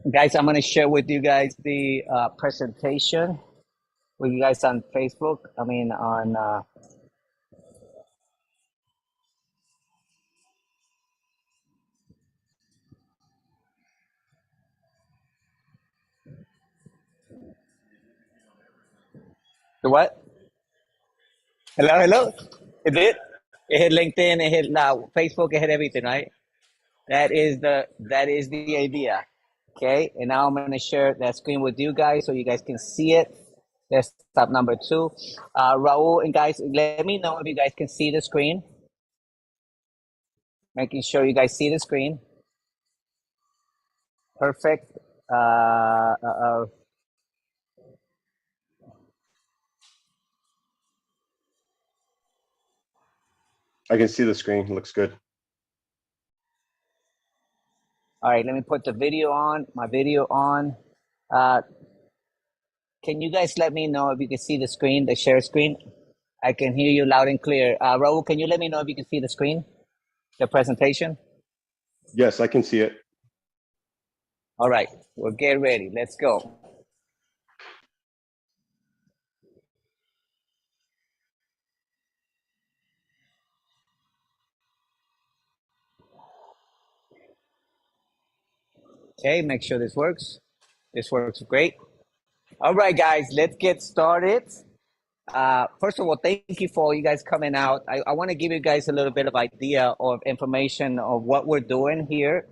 Guys, I'm going to share with you guys the presentation with you guys on Facebook. I mean, on the what? Hello, hello. It did. It hit LinkedIn. It hit Facebook. It hit everything, right? That is the idea. Okay, and now I'm going to share that screen with you guys so you guys can see it. That's stop number two. Raul and guys, let me know if you guys can see the screen. Making sure you guys see the screen. Perfect. I can see the screen. It looks good. All right, let me put the video on, my video on. Uh, can you guys let me know if you can see the screen, the share screen? I can hear you loud and clear. Raul, can you let me know if you can see the screen, the presentation? Yes, I can see it. All right, well, get ready. Let's go. Okay, make sure this works. This works great. All right, guys, let's get started. First of all, thank you for all you guys coming out. I want to give you guys a little bit of idea of information of what we're doing here.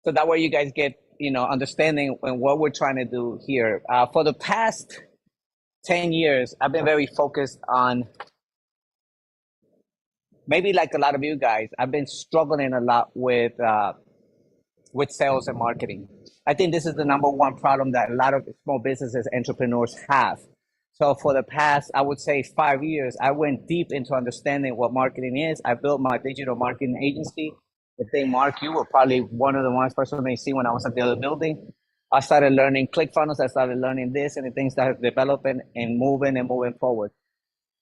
So that way you guys get, understanding and what we're trying to do here. For the past 10 years, I've been very focused on, maybe like a lot of you guys, I've been struggling a lot with sales and marketing. I think this is the number one problem that a lot of small businesses, entrepreneurs have. So for the past, I would say 5 years, I went deep into understanding what marketing is. I built my digital marketing agency. I think, Mark, you were probably one of the ones personally see when I was at the other building. I started learning ClickFunnels. I started learning this and the things that are developing and moving forward.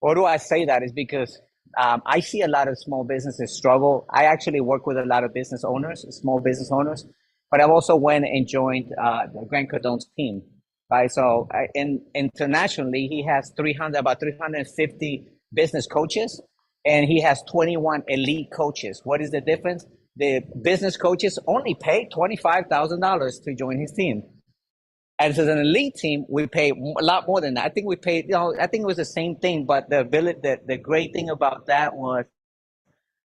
Why do I say that? Is because I see a lot of small businesses struggle. I actually work with a lot of business owners, small business owners, but I've also went and joined the Grant Cardone's team, right? So internationally, he has about 350 business coaches, and he has 21 elite coaches. What is the difference? The business coaches only pay $25,000 to join his team. As an elite team, we pay a lot more than that. I think we paid, I think it was the same thing, but the great thing about that was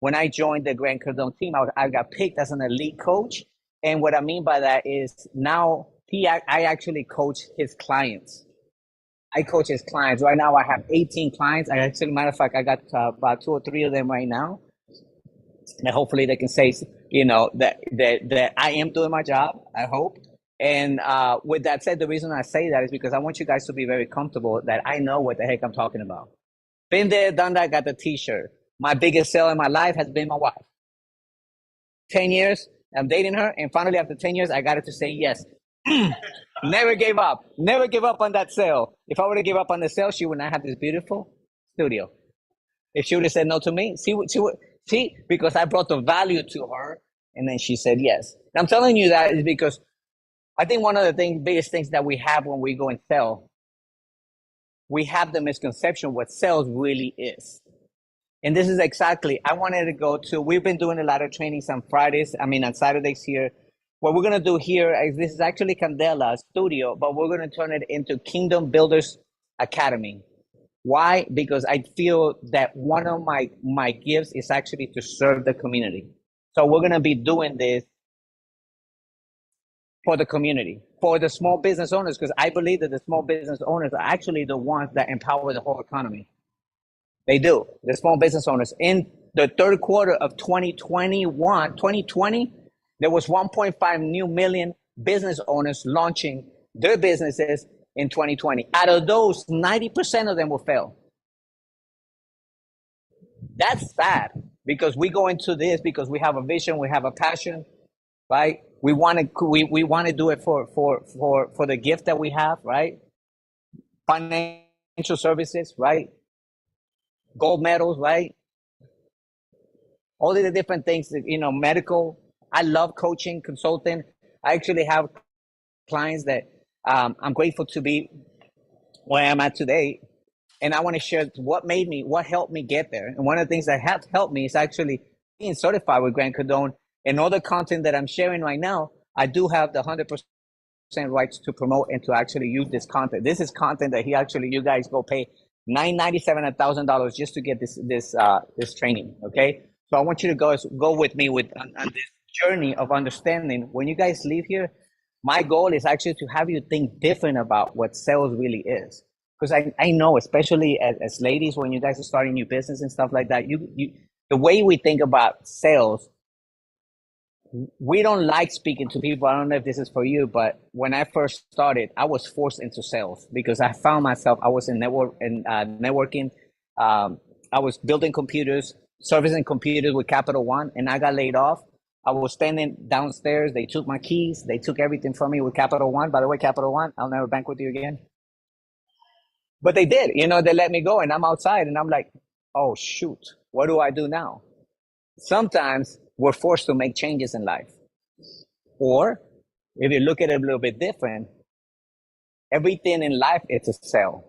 when I joined the Grant Cardone team, I got picked as an elite coach. And what I mean by that is now I actually coach his clients. I coach his clients. Right now, I have 18 clients. Matter of fact, I got about two or three of them right now. And hopefully they can say, that I am doing my job, I hope. And with that said, the reason I say that is because I want you guys to be very comfortable that I know what the heck I'm talking about. Been there, done that, got the t-shirt. My biggest sale in my life has been my wife. 10 years, I'm dating her, and finally after 10 years, I got her to say yes. Never gave up. Never give up on that sale. If I were to give up on the sale, she would not have this beautiful studio. If she would have said no to me, see, because I brought the value to her, and then she said yes. And I'm telling you that is because I think one of the biggest things that we have when we go and sell, we have the misconception what sales really is. And this is exactly, I wanted to go to, we've been doing a lot of trainings on on Saturdays here. What we're going to do here is this is actually Candela Studio, but we're going to turn it into Kingdom Builders Academy. Why? Because I feel that one of my gifts is actually to serve the community. So we're going to be doing this for the community, for the small business owners, because I believe that the small business owners are actually the ones that empower the whole economy. They do. The small business owners. In the third quarter of 2020, there was 1.5 million business owners launching their businesses in 2020. Out of those, 90% of them will fail. That's sad because we go into this because we have a vision, we have a passion, right? We want to do it for the gift that we have, right? Financial services, right? Gold medals, right? All of the different things, medical. I love coaching, consulting, I actually have clients that I'm grateful to be where I'm at today. And I want to share what helped me get there. And one of the things that have helped me is actually being certified with Grant Cardone, and all the content that I'm sharing right now. I do have the 100% rights to promote and to actually use this content. This is content that you guys go pay $997 $1,000 just to get this training. Okay, so I want you to go with me on this journey of understanding. When you guys leave here, my goal is actually to have you think different about what sales really is. Because I know, especially as ladies, when you guys are starting new business and stuff like that, the way we think about sales, we don't like speaking to people. I don't know if this is for you, but when I first started, I was forced into sales because I found myself, I was in networking. I was building computers, servicing computers with Capital One, and I got laid off. I was standing downstairs. They took my keys. They took everything from me with Capital One. By the way, Capital One, I'll never bank with you again. But they did, they let me go, and I'm outside and I'm like, oh, shoot, what do I do now? Sometimes we're forced to make changes in life. Or if you look at it a little bit different, everything in life, it's a sale.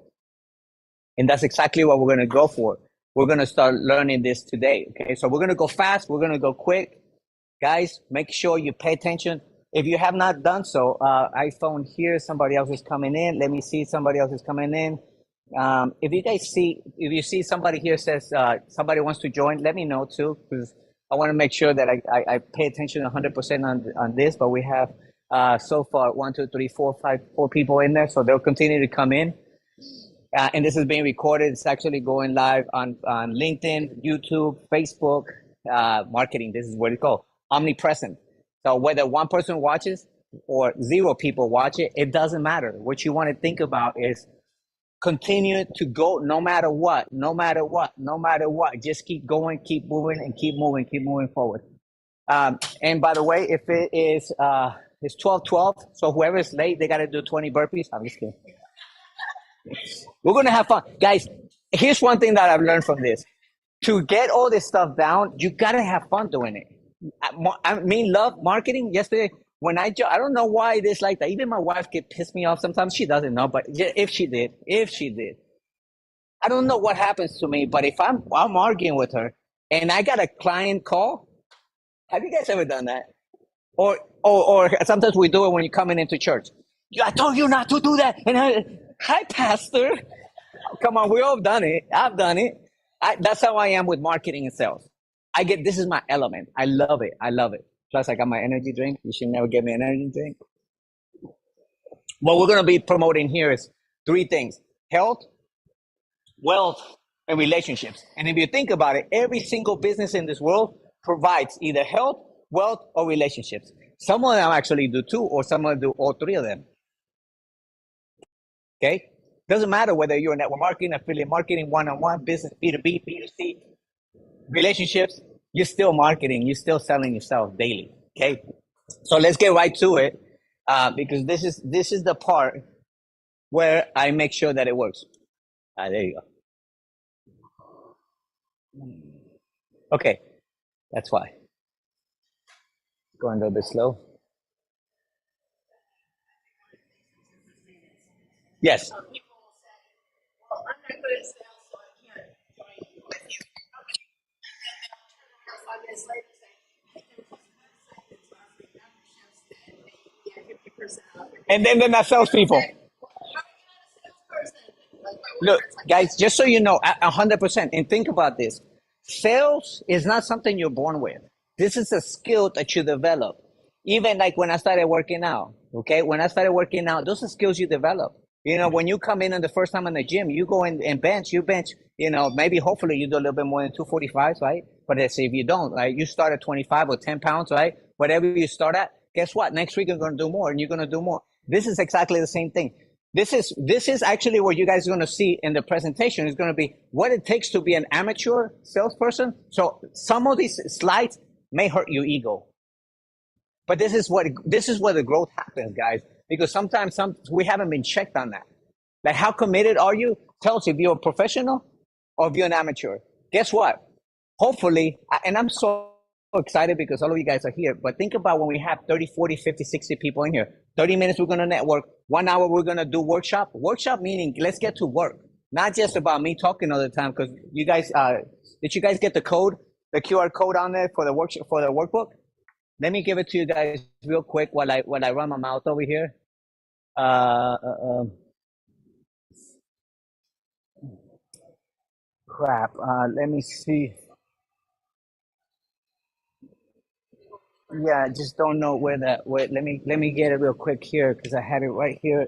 And that's exactly what we're going to go for. We're going to start learning this today. Okay, so we're going to go fast. We're going to go quick. Guys, make sure you pay attention. If you have not done so, iPhone here, somebody else is coming in. Let me see, somebody else is coming in. If you see somebody here says somebody wants to join, let me know too, because I want to make sure that I pay attention 100% on this. But we have so far 1, 2, 3, 4, 5, 4 people in there, so they'll continue to come in. And this is being recorded. It's actually going live on LinkedIn, YouTube, Facebook, marketing. This is where it goes. Omnipresent. So whether one person watches or 0 people watch it, it doesn't matter. What you want to think about is continue to go no matter what. Just keep going, keep moving, and keep moving forward. And by the way, if it is it's 12:12, so whoever is late, they got to do 20 burpees. I'm just kidding. We're going to have fun. Guys, here's one thing that I've learned from this. To get all this stuff down, you got to have fun doing it. I love marketing. Yesterday, when I don't know why it is like that. Even my wife get pissed me off sometimes. She doesn't know, but if she did, I don't know what happens to me. But if I'm arguing with her and I got a client call, have you guys ever done that? Or sometimes we do it when you're coming into church. I told you not to do that. And hi, pastor. Come on, we all done it. I've done it. That's how I am with marketing and sales. This is my element. I love it. Plus, I got my energy drink. You should never get me an energy drink. What we're going to be promoting here is 3 things: health, wealth, and relationships. And if you think about it, every single business in this world provides either health, wealth, or relationships. Some of them actually do 2, or some of them do all 3 of them. Okay? Doesn't matter whether you're network marketing, affiliate marketing, one-on-one, business, B2B, B2C, relationships, you're still marketing, you're still selling yourself daily. Okay, so let's get right to it, because this is the part where I make sure that it works. There you go. Okay, that's why. Going a little bit slow. Yes. And then they're not salespeople. Look, guys, just so you know, 100%, and think about this. Sales is not something you're born with. This is a skill that you develop. Even like when I started working out, okay? When I started working out, those are skills you develop. When you come in the first time in the gym, you go in and you bench, maybe hopefully you do a little bit more than 245s, right? But let's say if you don't, right? You start at 25 or 10 pounds, right? Whatever you start at, guess what? Next week you're going to do more, and you're going to do more. This is exactly the same thing. This is actually what you guys are going to see in the presentation. Is going to be what it takes to be an amateur salesperson. So some of these slides may hurt your ego, but this is where the growth happens, guys. Because sometimes we haven't been checked on that. Like, how committed are you? Tells if you're a professional or if you're an amateur. Guess what? Hopefully, and I'm so excited because all of you guys are here. But think about when we have 30, 40, 50, 60 people in here. 30 minutes, we're going to network. 1 hour, we're going to do workshop. Workshop meaning let's get to work. Not just about me talking all the time. Because you guys, did you guys get the code, the QR code on there for the workshop, for the workbook? Let me give it to you guys real quick while I run my mouth over here. Crap. Let me see. Yeah, I just don't know where that. Wait, let me get it real quick here because I had it right here.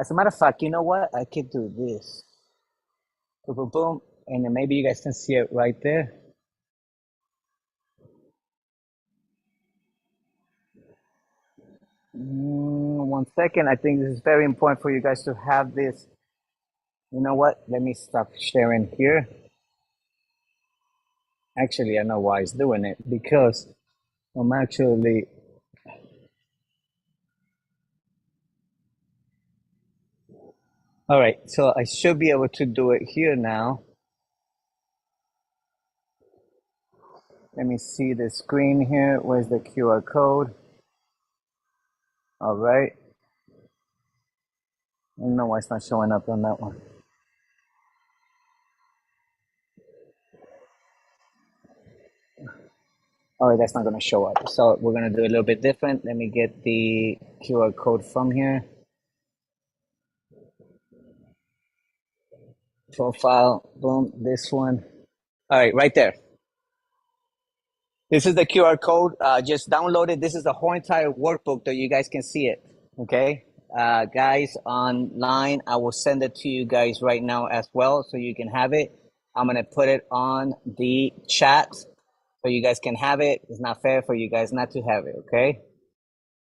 As a matter of fact, you know what? I could do this. Boom, boom, boom, and then maybe you guys can see it right there. One second. I think this is very important for you guys to have this. You know what? Let me stop sharing here. Actually, I know why it's doing it because I'm actually. All right, so I should be able to do it here now. Let me see the screen here. Where's the QR code? All right. I don't know why it's not showing up on that one. All right, that's not going to show up. So we're going to do a little bit different. Let me get the QR code from here. Profile, boom, this one. All right, right there. This is the QR code. Just download it. This is the whole entire workbook that you guys can see it. Okay. Guys online, I will send it to you guys right now as well so you can have it. I'm going to put it on the chat so you guys can have it. It's not fair for you guys not to have it. Okay.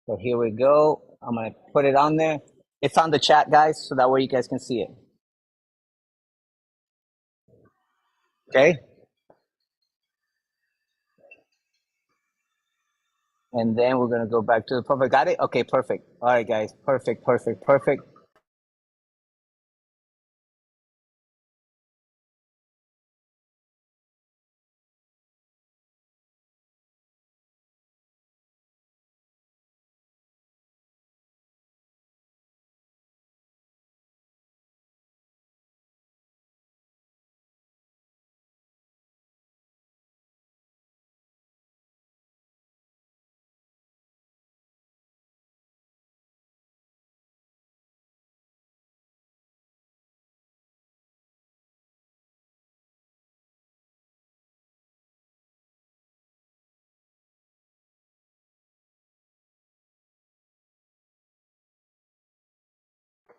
So here we go. I'm going to put it on there. It's on the chat, guys, so that way you guys can see it. Okay. And then we're going to go back to the profile. Got it? Okay, perfect. All right, guys. Perfect, perfect, perfect.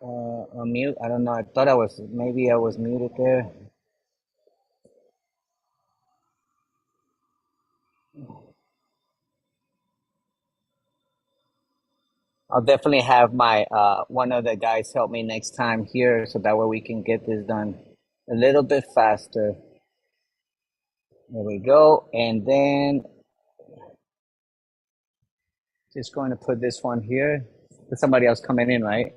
On mute. I don't know. I thought maybe I was muted there. I'll definitely have my one of the guys help me next time here so that way we can get this done a little bit faster. There we go. And then just going to put this one here. There's somebody else coming in, right?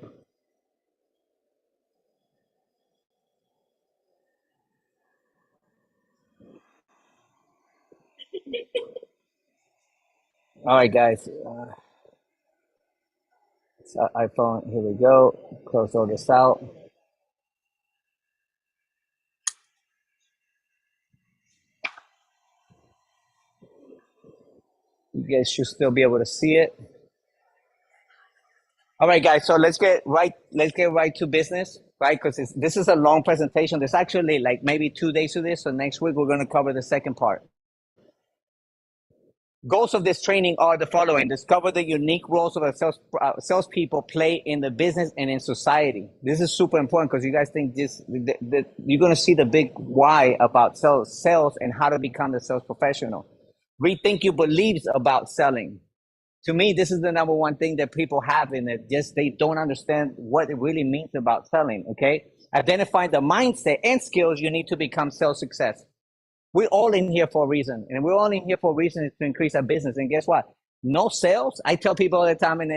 All right, guys. So iPhone, here we go. Close all this out. You guys should still be able to see it. All right, guys. So let's get right to business, right? Because this is a long presentation. There's actually like maybe 2 days to this. So next week we're going to cover the second part. Goals of this training are the following: discover the unique roles of a salespeople play in the business and in society. This is super important because you guys think you're going to see the big why about sales and how to become the sales professional. Rethink your beliefs about selling. To me, this is the number one thing that people have in it. Just they don't understand what it really means about selling. Okay. Identify the mindset and skills you need to become sales success. We're all in here for a reason, and we're all in here for a reason to increase our business. And guess what? No sales. I tell people all the time, and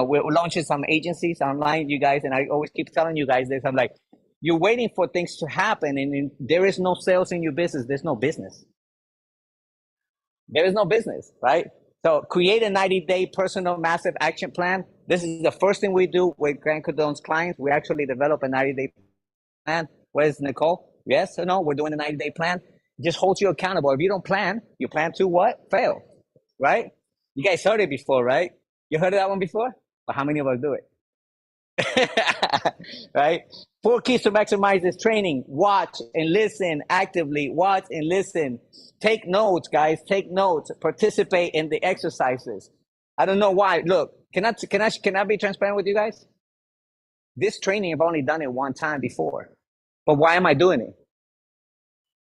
we're launching some agencies online, you guys, and I always keep telling you guys this. I'm like, you're waiting for things to happen, and there is no sales in your business. There's no business. there is no business, right? So create a 90-day personal massive action plan. This is the first thing we do with Grant Cardone's clients. We actually develop a 90-day plan. Where's Nicole? Yes or no? We're doing a 90-day plan. It just holds you accountable. If you don't plan, you plan to what? Fail, right? You guys heard it before, right? You heard of that one before? But how many of us do it? Right? 4 keys to maximize this training. Watch and listen actively. Watch and listen. Take notes, guys. Take notes. Participate in the exercises. I don't know why. Look, can I be transparent with you guys? This training, I've only done it one time before. But why am I doing it?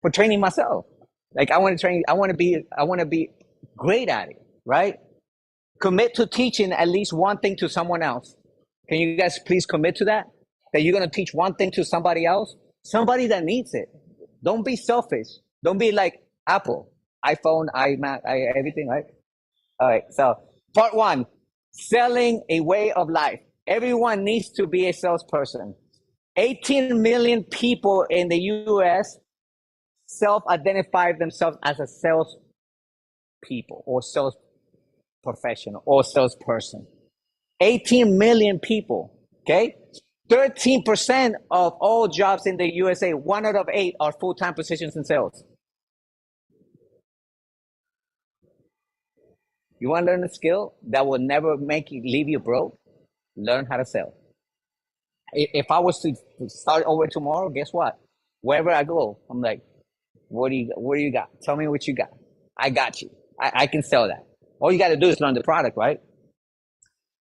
For training myself. Like I want to train, I want to be great at it, right? Commit to teaching at least one thing to someone else. Can you guys please commit to that? That you're going to teach one thing to somebody else? Somebody that needs it. Don't be selfish. Don't be like Apple, iPhone, iMac, everything, right? All right. So part one, selling a way of life. Everyone needs to be a salesperson. 18 million people in the US self-identify themselves as a sales people or sales professional or salesperson. 18 million people, okay? 13% of all jobs in the USA, 1 out of 8 are full-time positions in sales. You want to learn a skill that will never leave you broke? Learn how to sell. If I was to start over tomorrow, guess what? Wherever I go, I'm like, what do you got? Tell me what you got. I got you. I can sell that. All you got to do is learn the product, right?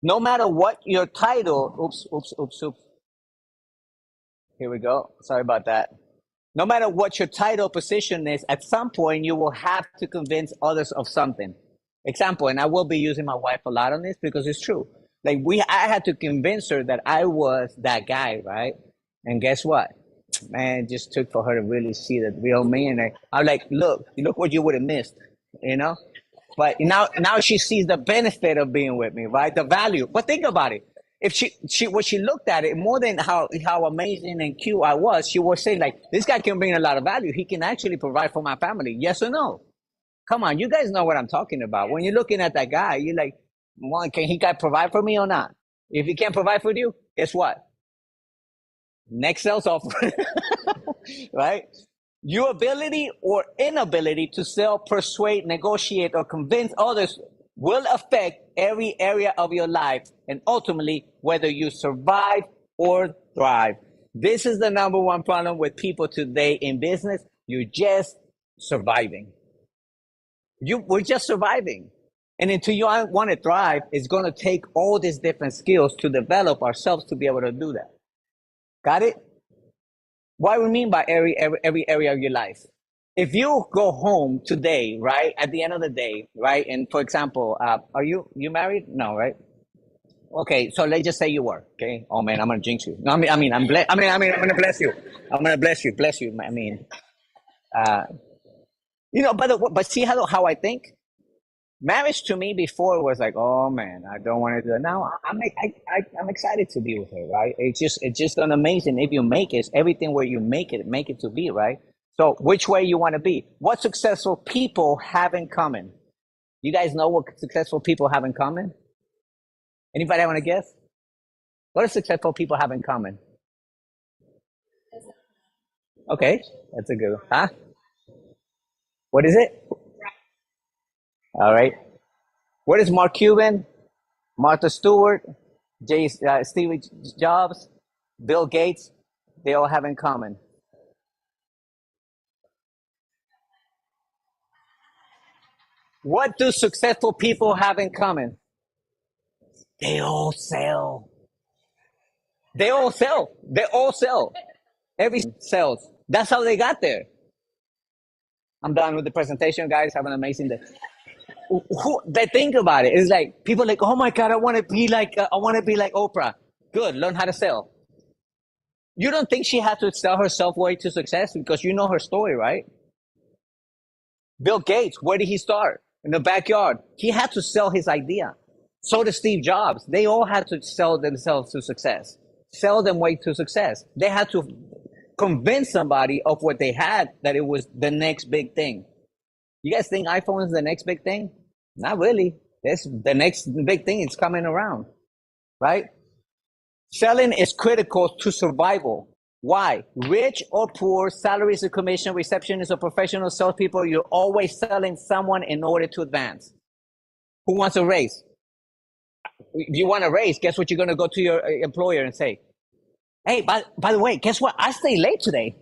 No matter what your title, oops. Here we go. Sorry about that. No matter what your title position is, at some point you will have to convince others of something. Example, and I will be using my wife a lot on this because it's true. Like I had to convince her that I was that guy, right? And guess what? Man, it just took for her to really see the real me. And I'm like, look what you would have missed, you know? But now she sees the benefit of being with me, right? The value. But think about it. If when she looked at it, more than how amazing and cute I was, she was saying like, this guy can bring a lot of value. He can actually provide for my family. Yes or no? Come on, you guys know what I'm talking about. When you're looking at that guy, you're like, well, can he provide for me or not? If he can't provide for you, guess what? Next sales offer, right? Your ability or inability to sell, persuade, negotiate, or convince others will affect every area of your life and ultimately whether you survive or thrive. This is the number one problem with people today in business. You're just surviving. We're just surviving. And until you want to thrive, it's going to take all these different skills to develop ourselves to be able to do that. Got it? What do we mean by every area of your life? If you go home today, right, at the end of the day, right, and for example, are you married? No, right? Okay, so let's just say you were. Okay. Oh man, I'm gonna jinx you. No, I'm gonna bless you. I'm gonna bless you. Uh, but see how I think. Marriage to me before was like, oh man, I don't want to do it. Now I'm excited to be with her, right? It's just an amazing. If you make it, everything where you make it to be, right? So which way you want to be? What successful people have in common? You guys know what successful people have in common? Anybody want to guess? What do successful people have in common? Okay, that's a good one. Huh? What is it? All right. What is Mark Cuban, Martha Stewart, Steve Jobs, Bill Gates? They all have in common. What do successful people have in common? They all sell. They all sell. They all sell. Every sells. That's how they got there. I'm done with the presentation, guys. Have an amazing day. They think about it. It's like people like, oh my god, I want to be like Oprah. Good, learn how to sell. You don't think she had to sell herself way to success because you know her story, right? Bill Gates, where did he start? In the backyard. He had to sell his idea. So did Steve Jobs. They all had to sell themselves to success. Sell them way to success. They had to convince somebody of what they had that it was the next big thing. You guys think iPhone is the next big thing? Not really. That's the next big thing is coming around, right? Selling is critical to survival. Why? Rich or poor, salaries or commission, receptionists or professional salespeople, you're always selling someone in order to advance. Who wants a raise? If you want a raise, guess what you're going to go to your employer and say? Hey, by the way, guess what? I stayed late today,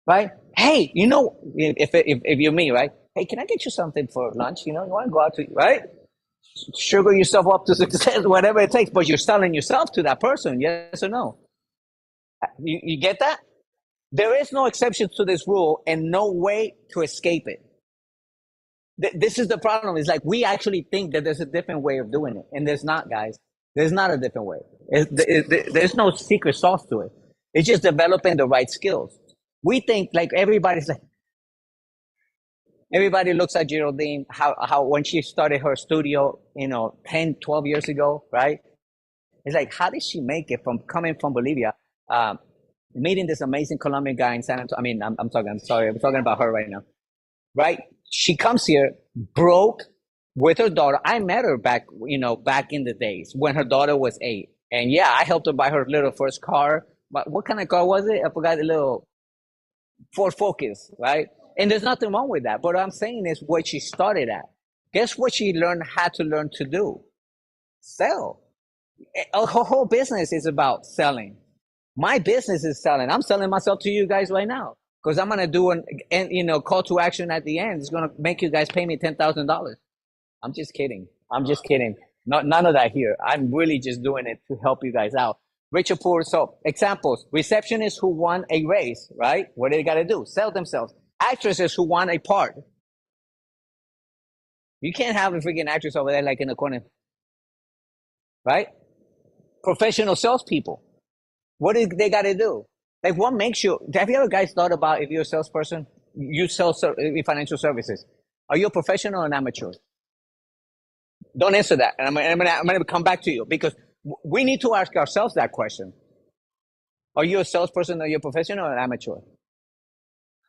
right? Hey, if you're me, right? Hey, can I get you something for lunch? You want to go out to, right? Sugar yourself up to success, whatever it takes, but you're selling yourself to that person, yes or no? You get that? There is no exception to this rule and no way to escape it. This is the problem. It's like we actually think that there's a different way of doing it, and there's not, guys. There's not a different way. There's no secret sauce to it. It's just developing the right skills. We think like everybody looks at Geraldine, how when she started her studio, 10, 12 years ago, right? It's like, how did she make it from coming from Bolivia, meeting this amazing Colombian guy in San Antonio? I mean, I'm talking about her right now, right? She comes here broke with her daughter. I met her back in the days when her daughter was 8. And yeah, I helped her buy her little first car. But what kind of car was it? I forgot, the little Ford Focus, right? And there's nothing wrong with that. But what I'm saying is what she started at. Guess what she had to learn to do? Sell. Her whole business is about selling. My business is selling. I'm selling myself to you guys right now because I'm gonna do call to action at the end. It's gonna make you guys pay me $10,000. I'm just kidding. None of that here. I'm really just doing it to help you guys out. Rich or poor. So examples: receptionists who want a raise, right? What do they got to do? Sell themselves. Actresses who want a part. You can't have a freaking actress over there like in the corner, right? Professional salespeople. What do they got to do? Like, what makes you? Have you ever guys thought about if you're a salesperson, you sell financial services? Are you a professional or an amateur? Don't answer that, and I'm gonna come back to you because we need to ask ourselves that question. Are you a salesperson? Are you a professional or an amateur?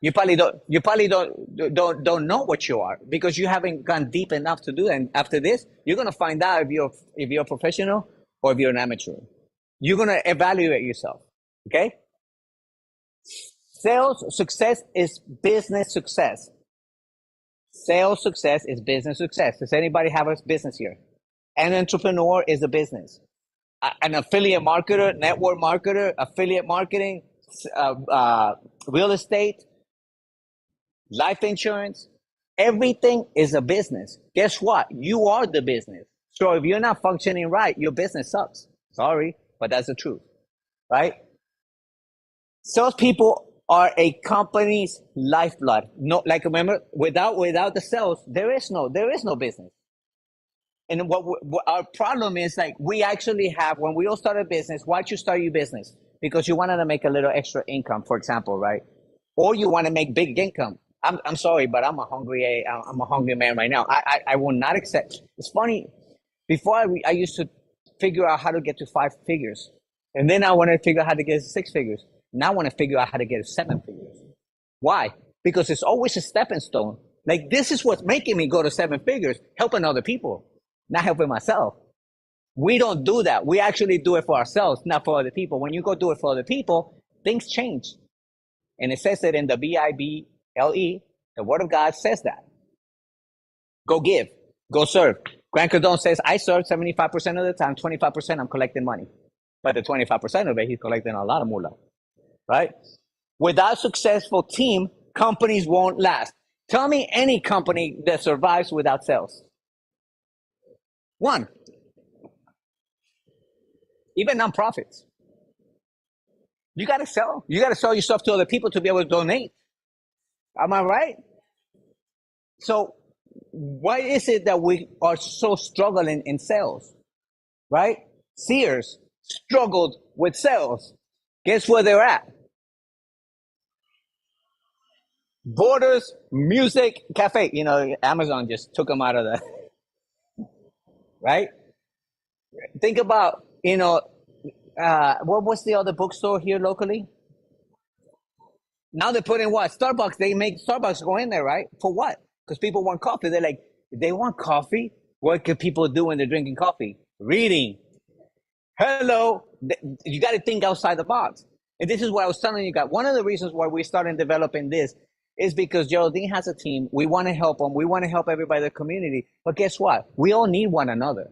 You probably don't know what you are because you haven't gone deep enough to do that. And after this, you're gonna find out if you're a professional or if you're an amateur. You're gonna evaluate yourself. Okay? Sales success is business success. Sales success is business success. Does anybody have a business here? An entrepreneur is a business. An affiliate marketer, network marketer, affiliate marketing, real estate, life insurance, everything is a business. Guess what? You are the business. So if you're not functioning right, your business sucks. Sorry, but that's the truth, right? Salespeople are a company's lifeblood. No, like remember, without the sales, there is no business. And what our problem is, like, we actually have, when we all start a business, why'd you start your business? Because you wanted to make a little extra income, for example, right? Or you want to make big income. I'm sorry, but I'm a hungry man right now. I will not accept. It's funny. Before I used to figure out how to get to 5 figures, and then I want to figure out how to get to 6 figures. Now I want to figure out how to get to 7 figures. Why? Because it's always a stepping stone. Like, this is what's making me go to 7 figures, helping other people, not helping myself. We don't do that. We actually do it for ourselves, not for other people. When you go do it for other people, things change. And it says it in the Bible, the word of God says that. Go give, go serve. Grant Cardone says, I serve 75% of the time, 25% I'm collecting money. But the 25% of it, he's collecting a lot of moolah, right? Without a successful team, companies won't last. Tell me any company that survives without sales. One. Even nonprofits. You got to sell. You got to sell yourself to other people to be able to donate. Am I right? So why is it that we are so struggling in sales, right? Sears struggled with sales. Guess where they're at? Borders Music Cafe. Amazon just took them out of the, right? Think about, what was the other bookstore here locally? Now they put in what? Starbucks. They make Starbucks go in there, right? For what? Because people want coffee. They're like, they want coffee. What can people do when they're drinking coffee? Reading. Hello. You got to think outside the box. And this is what I was telling you guys. One of the reasons why we started developing this is because Geraldine has a team. We want to help them. We want to help everybody in the community. But guess what? We all need one another.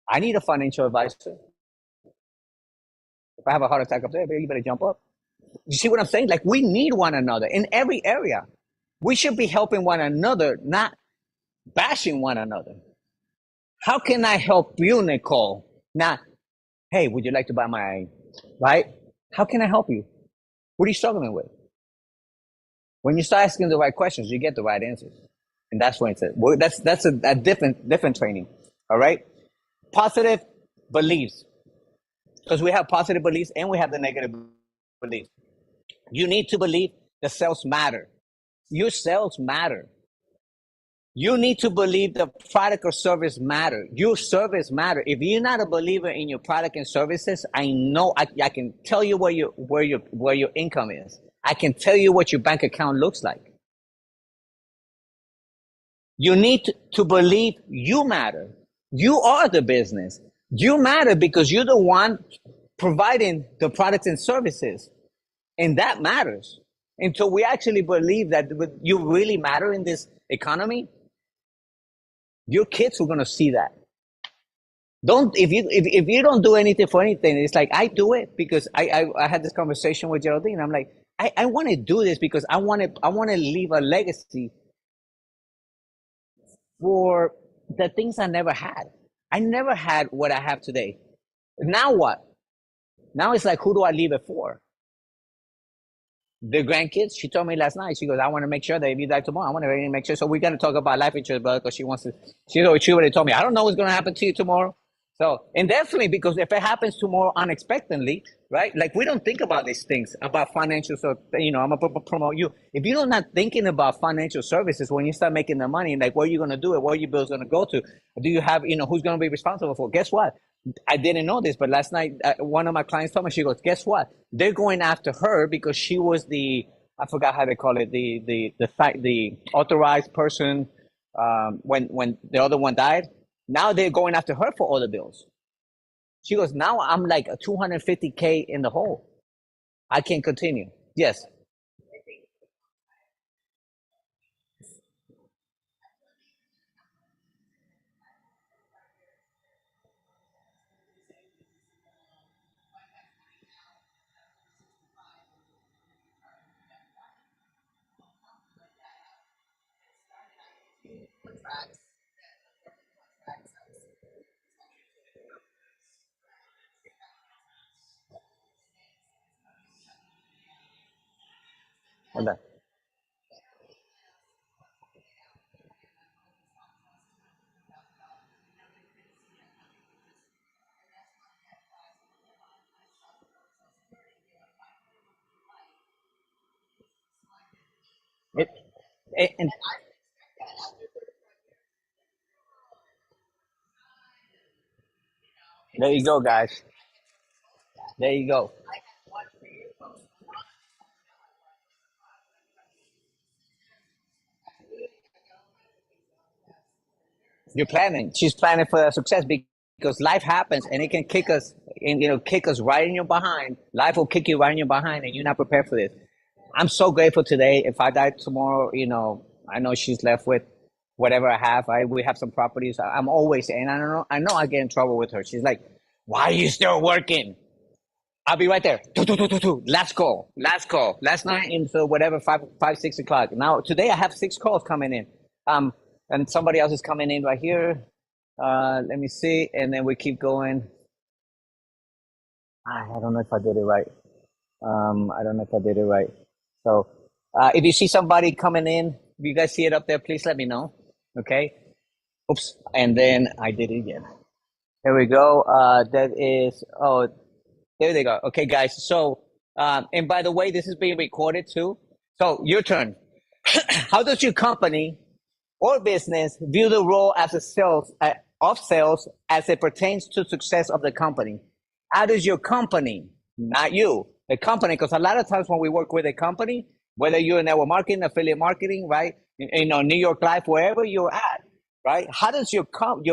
I need a financial advisor. If I have a heart attack up there, you better jump up. You see what I'm saying? Like, we need one another in every area. We should be helping one another, not bashing one another. How can I help you, Nicole? Not, hey, would you like to buy my, right? How can I help you? What are you struggling with? When you start asking the right questions, you get the right answers. And that's when it's that's a different training. All right. Positive beliefs. Because we have positive beliefs and we have the negative beliefs. You need to believe the sales matter. Your sales matter. You need to believe the product or service matter. Your service matter. If you're not a believer in your product and services, I know I can tell you where your income is. I can tell you what your bank account looks like. You need to believe you matter. You are the business. You matter because you're the one providing the products and services. And that matters. Until we actually believe that you really matter in this economy, your kids are going to see that. If you don't do anything for anything, it's like, I do it because I had this conversation with Geraldine. I'm like, I want to do this because I want to leave a legacy for the things I never had. I never had what I have today. Now what? Now it's like, who do I leave it for? The grandkids. She told me last night, she goes, I want to make sure that if you die tomorrow, I want to make sure. So we got to talk about life insurance, brother, because she already told me, I don't know what's going to happen to you tomorrow. So, and definitely, because if it happens tomorrow unexpectedly, right? Like, we don't think about these things, about financial, so, I'm going to promote you. If you're not thinking about financial services, when you start making the money, like, where are you going to do it? Where are your bills going to go to? Do you have, who's going to be responsible for? Guess what? I didn't know this, but last night, one of my clients told me, she goes, guess what? They're going after her because she was I forgot how they call it, the authorized person when the other one died. Now they're going after her for all the bills. She goes, now I'm like a $250K in the hole. I can't continue. Yes. Hold on. And there you go, guys. There you go. You're planning. She's planning for the success because life happens and it can kick us and kick us right in your behind. Life will kick you right in your behind and you're not prepared for this. I'm so grateful today. If I die tomorrow, I know she's left with whatever I have. We have some properties. I'm always, and I know I get in trouble with her. She's like, why are you still working? I'll be right there. Last call. Last night until whatever, 6 o'clock. Now today I have 6 calls coming in. And somebody else is coming in right here. Let me see, and then we keep going. I don't know if I did it right. I don't know if I did it right. So, if you see somebody coming in, if you guys see it up there, please let me know. Okay. Oops. And then I did it again. Here we go. That is. Oh, there they go. Okay, guys. So, and by the way, this is being recorded too. So, your turn. How does your company or business view the role as of sales as it pertains to success of the company? How does your company, not you, The company, because a lot of times when we work with a company, whether you're in network marketing, affiliate marketing, right? New York Life, wherever you're at, right? How does your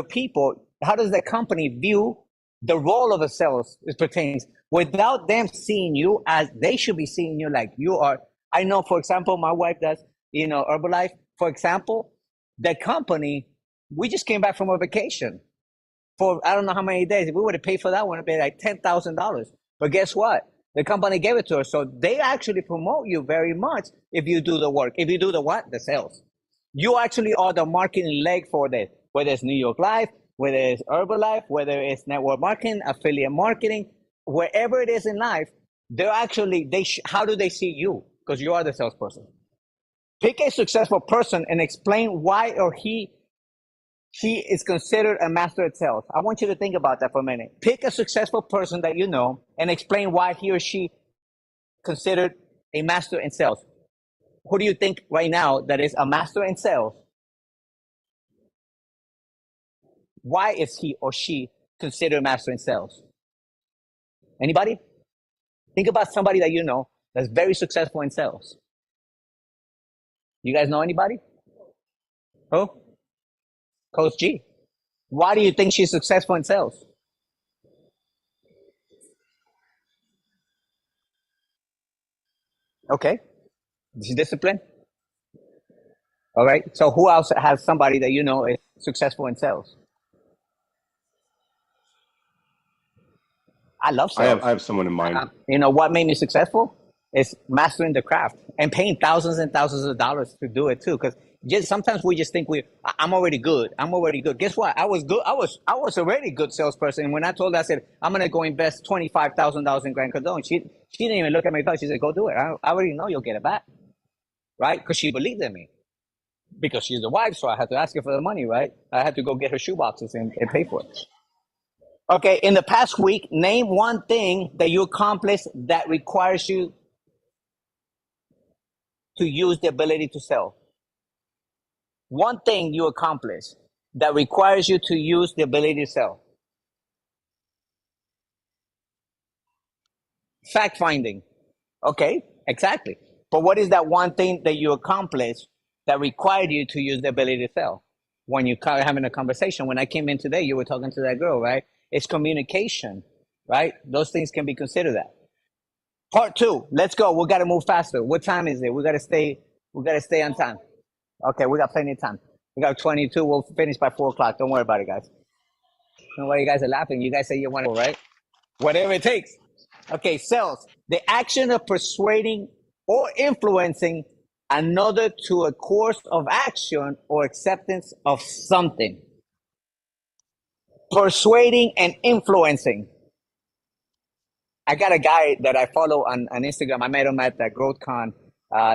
people, how does the company view the role of a sales as pertains without them seeing you as they should be seeing you like you are? I know, for example, my wife does, Herbalife, for example, the company, we just came back from a vacation for I don't know how many days. If we would have paid for that one, it'd be like $10,000. But guess what? The company gave it to us. So they actually promote you very much if you do the work. If you do the what? The sales. You actually are the marketing leg for this, whether it's New York Life, whether it's Herbalife, whether it's network marketing, affiliate marketing, wherever it is in life, they're actually, how do they see you? Because you are the salesperson. Pick a successful person and explain why or she is considered a master at sales. I want you to think about that for a minute. Pick a successful person that you know and explain why he or she considered a master in sales. Who do you think right now that is a master in sales? Why is he or she considered a master in sales? Anybody? Think about somebody that you know that's very successful in sales. You guys know anybody? Who? Coach G. Why do you think she's successful in sales? Okay. She's disciplined. All right. So who else has somebody that you know is successful in sales? I love I sales. have someone in mind. You know what made me successful is mastering the craft and paying thousands and thousands of dollars to do it too. Because just sometimes we just think I'm already good. I'm already good. Guess what? I was good. I was already a good salesperson. And when I told her, I said I'm gonna go invest $25,000 in Grant Cardone, she didn't even look at me. She said, "Go do it. I already know you'll get it back." Right? Because she believed in me. Because she's the wife, so I had to ask her for the money, right? I had to go get her shoe boxes and pay for it. Okay, in the past week, name one thing that you accomplished that requires you to use the ability to sell. One thing you accomplish that requires you to use the ability to sell. Fact finding. Okay, exactly. But what is that one thing that you accomplished that required you to use the ability to sell? When you're having a conversation, when I came in today, you were talking to that girl, right? It's communication, right? Those things can be considered that. Part two. Let's go. We got to move faster. What time is it? We got to stay. We got to stay on time. Okay, we got plenty of time. We got 22. We'll finish by 4 o'clock. Don't worry about it, guys. No why you guys are laughing. You guys say you want to, right? Whatever it takes. Okay, sales. The action of persuading or influencing another to a course of action or acceptance of something. Persuading and influencing. I got a guy that I follow on Instagram. I met him at the GrowthCon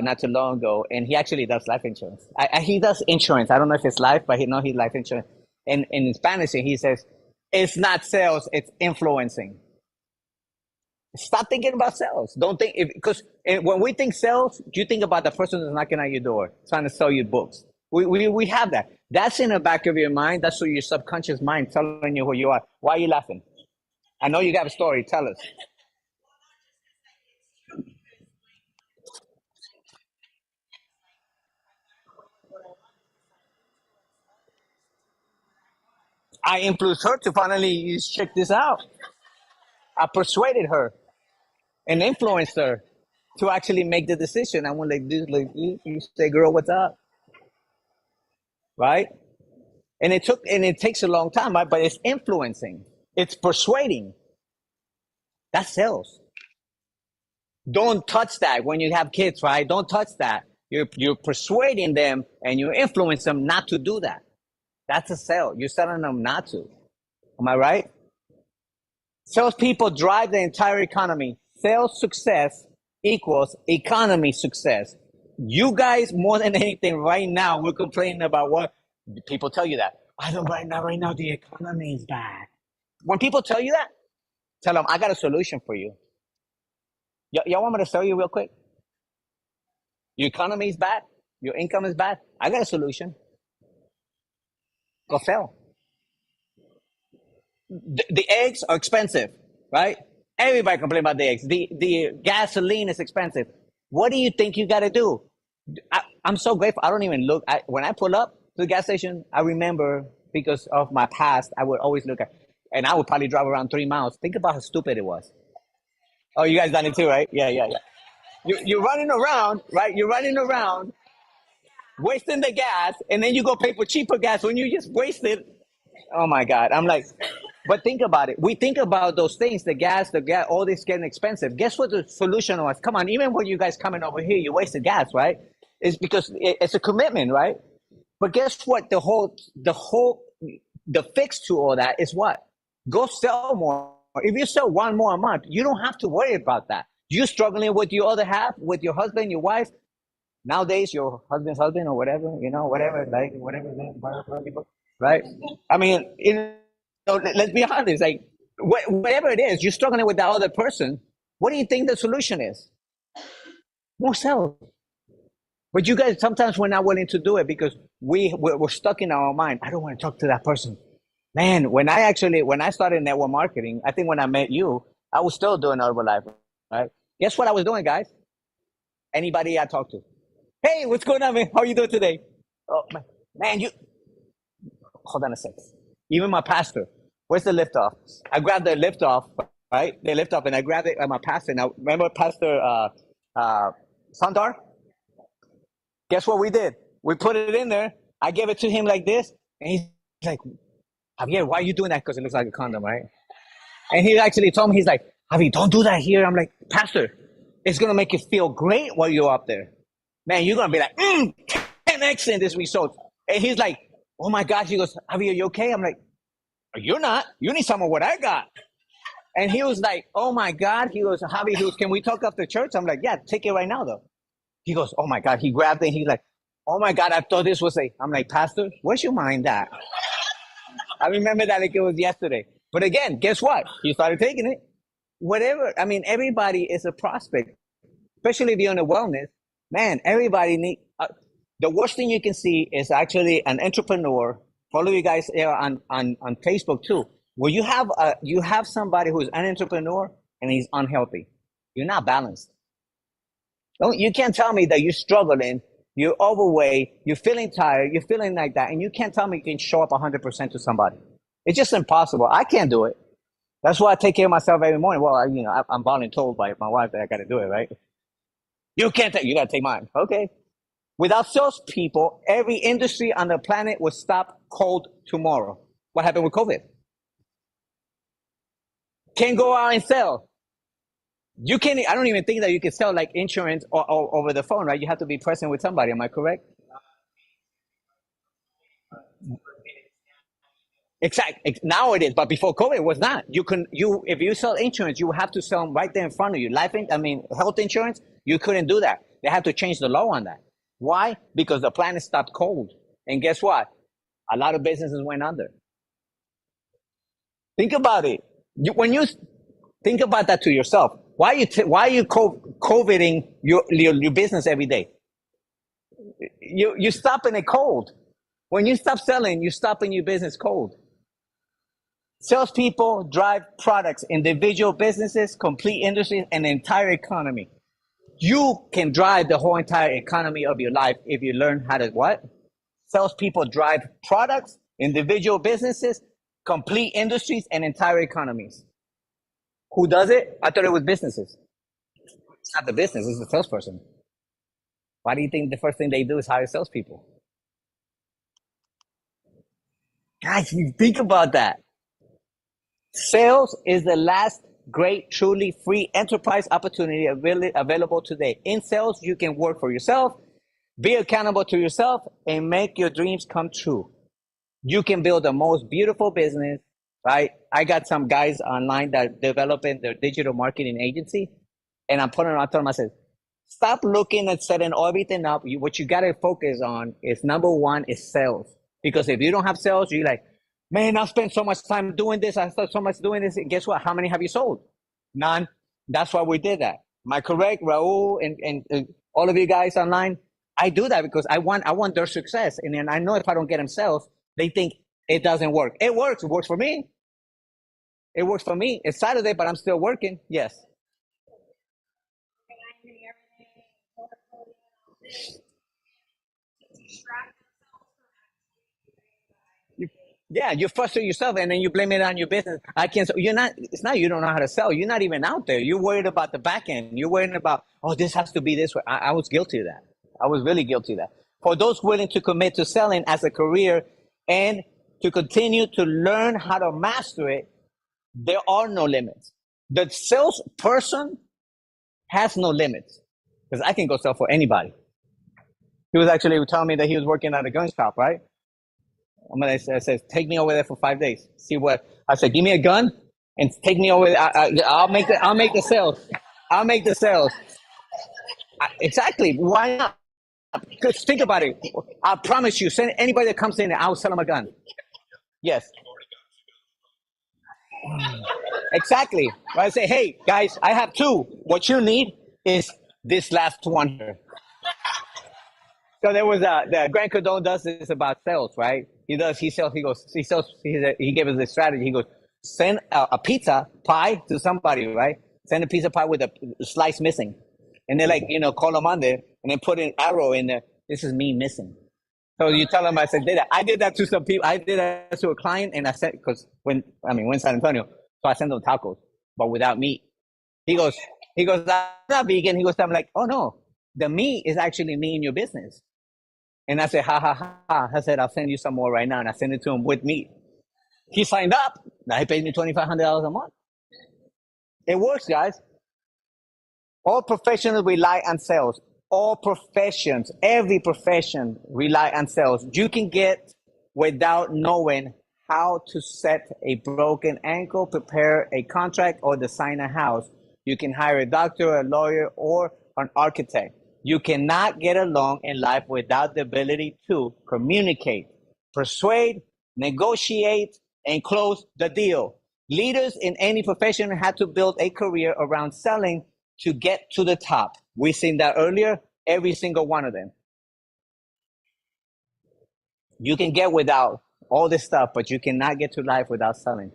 not too long ago, and he actually does life insurance. He does insurance. I don't know if it's life, but he's life insurance. And in Spanish, he says, it's not sales, it's influencing. Stop thinking about sales. Don't think, because when we think sales, you think about the person that's knocking at your door, trying to sell you books. We have that. That's in the back of your mind. That's what your subconscious mind telling you who you are. Why are you laughing? I know you got a story. Tell us. I influenced her to finally check this out. I persuaded her and influenced her to actually make the decision. I went like this, you say, girl, what's up? Right? And it takes a long time, right? But it's influencing. It's persuading. That's sales. Don't touch that when you have kids, right? Don't touch that. You're persuading them and you influence them not to do that. That's a sale. You're telling them not to. Am I right? Salespeople drive the entire economy. Sales success equals economy success. You guys, more than anything, right now, we're complaining about what people tell you that. I don't right now, the economy is bad. When people tell you that, tell them, I got a solution for you. Y'all want me to tell you real quick? Your economy is bad. Your income is bad. I got a solution. Go sell. The eggs are expensive, right? Everybody complain about the eggs. The gasoline is expensive. What do you think you got to do? I'm so grateful. I don't even look. When I pull up to the gas station, I remember because of my past, I would always look at, and I would probably drive around 3 miles. Think about how stupid it was. Oh, you guys done it too, right? Yeah, yeah, yeah. You're running around, right? You're running around, wasting the gas, and then you go pay for cheaper gas when you just wasted. Oh my God. I'm like, but think about it. We think about those things, the gas, all this getting expensive. Guess what the solution was? Come on, even when you guys coming over here, you wasted gas, right? It's because it's a commitment, right? But guess what? The fix to all that is what? Go sell more. If you sell one more a month, you don't have to worry about that. You're struggling with your other half, with your husband, your wife. Nowadays, your husband's husband or whatever, whatever, like whatever, right? I mean, let's be honest. Like whatever it is, you're struggling with that other person. What do you think the solution is? More sales. But you guys, sometimes we're not willing to do it because we're stuck in our mind. I don't want to talk to that person. Man, when I started network marketing, I think when I met you, I was still doing Herbalife, right? Guess what I was doing, guys? Anybody I talked to. Hey, what's going on, man? How are you doing today? Oh, man, you hold on a sec. Even my pastor, where's the lift off? I grabbed the lift off, right? The lift off, and I grabbed it at my pastor. Now, remember Pastor Sundar? Guess what we did? We put it in there. I gave it to him like this, and he's like, Javier, why are you doing that? Because it looks like a condom, right? And he actually told me, he's like, Javier, don't do that here. I'm like, Pastor, it's going to make you feel great while you're up there. Man, you're going to be like, 10x in this result. And he's like, oh my gosh. He goes, Javier, are you okay? I'm like, you're not. You need some of what I got. And he was like, oh my God. He goes, Javier, can we talk after church? I'm like, yeah, take it right now, though. He goes, oh my God. He grabbed it. He's like, oh my God, I thought this was I'm like, Pastor, where's your mind at? I remember that like it was yesterday. But again, guess what? He started taking it. Whatever. I mean, everybody is a prospect, especially if you're in a wellness. Man, everybody need. The worst thing you can see is actually an entrepreneur. Follow you guys on Facebook too, where you have somebody who's an entrepreneur and he's unhealthy. You're not balanced. You can't tell me that you're struggling, you're overweight, you're feeling tired, you're feeling like that, and you can't tell me you can show up 100% to somebody. It's just impossible. I can't do it. That's why I take care of myself every morning. Well, I'm voluntold by my wife that I got to do it, right? You can't take. You got to take mine. Okay. Without salespeople, every industry on the planet would stop cold tomorrow. What happened with COVID? Can't go out and sell. You can't. I don't even think that you can sell like insurance or over the phone, right? You have to be present with somebody. Am I correct? Exactly. Now it is, but before COVID, it was not. If you sell insurance, you have to sell them right there in front of you. Health insurance, you couldn't do that. They had to change the law on that. Why? Because the planet stopped cold. And guess what? A lot of businesses went under. Think about it. When you think about that to yourself, why are you COVIDing your business every day? You're stopping it cold. When you stop selling, you're stopping your business cold. Salespeople drive products, individual businesses, complete industries, and the entire economy. You can drive the whole entire economy of your life if you learn how to what? Salespeople drive products, individual businesses, complete industries, and entire economies. Who does it? I thought it was businesses. It's not the business, it's the salesperson. Why do you think the first thing they do is hire salespeople? Guys, you think about that. Sales is the last great, truly free enterprise opportunity available today. In sales, you can work for yourself, be accountable to yourself, and make your dreams come true. You can build the most beautiful business, right? I got some guys online that are developing their digital marketing agency, and I'm telling them, I said, stop looking at setting everything up. What you got to focus on is number one is sales. Because if you don't have sales, you're like, man, I spent so much time doing this. I spent so much doing this. And guess what? How many have you sold? None. That's why we did that. Am I correct, Raul and all of you guys online? I do that because I want their success. And then I know if I don't get them sales, they think it doesn't work. It works. It works for me. It works for me. It's Saturday, but I'm still working. Yes. You, yeah, you frustrate yourself and then you blame it on your business. I can't. You're not. It's not you don't know how to sell. You're not even out there. You're worried about the back end. You're worried about this has to be this way. I was guilty of that. I was really guilty of that. For those willing to commit to selling as a career and to continue to learn how to master it, there are no limits. The salesperson has no limits because I can go sell for anybody. He was actually telling me that he was working at a gun shop, right? I said, take me over there for 5 days. See what I said. Give me a gun and take me over. I'll make the. I'll make the sales. I'll make the sales. Exactly. Why not? Because think about it. I promise you, send anybody that comes in, I'll sell them a gun. Yes. Exactly. I say, hey guys, I have two. What you need is this last one here. So there was the Grant Cardone does this about sales, right? He sells, he gave us this strategy. He goes, send a pizza pie to somebody, right? Send a pizza pie with a slice missing. And they like, call them on there and then put an arrow in there. This is me missing. So you tell them, I said, did that. I did that to some people. I did that to a client and I said, because when San Antonio, so I sent them tacos, but without meat. He goes, I'm not vegan. He goes, I'm like, oh no, the meat is actually me in your business. And I said, ha, ha, ha. I said, I'll send you some more right now. And I sent it to him with meat. He signed up. Now he pays me $2,500 a month. It works, guys. All professionals rely on sales. All professions, every profession rely on sales. You can get without knowing how to set a broken ankle, prepare a contract, or design a house. You can hire a doctor, a lawyer, or an architect. You cannot get along in life without the ability to communicate, persuade, negotiate, and close the deal. Leaders in any profession have to build a career around selling to get to the top. We've seen that earlier, every single one of them. You can get without all this stuff, but you cannot get to life without selling.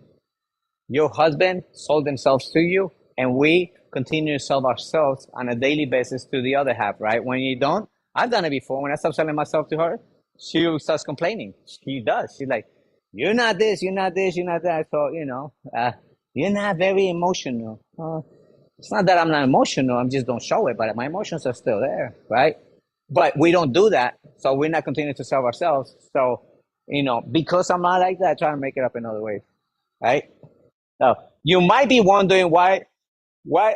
Your husband sold themselves to you, and we continue to sell ourselves on a daily basis to the other half, right? When you don't, I've done it before. When I stop selling myself to her, she starts complaining. She does. She's like, you're not this, you're not this, you're not that. So, you're not very emotional. It's not that I'm not emotional. I just don't show it, but my emotions are still there, right? But we don't do that. So we're not continuing to sell ourselves. So, because I'm not like that, I try to make it up in other ways, right? So you might be wondering why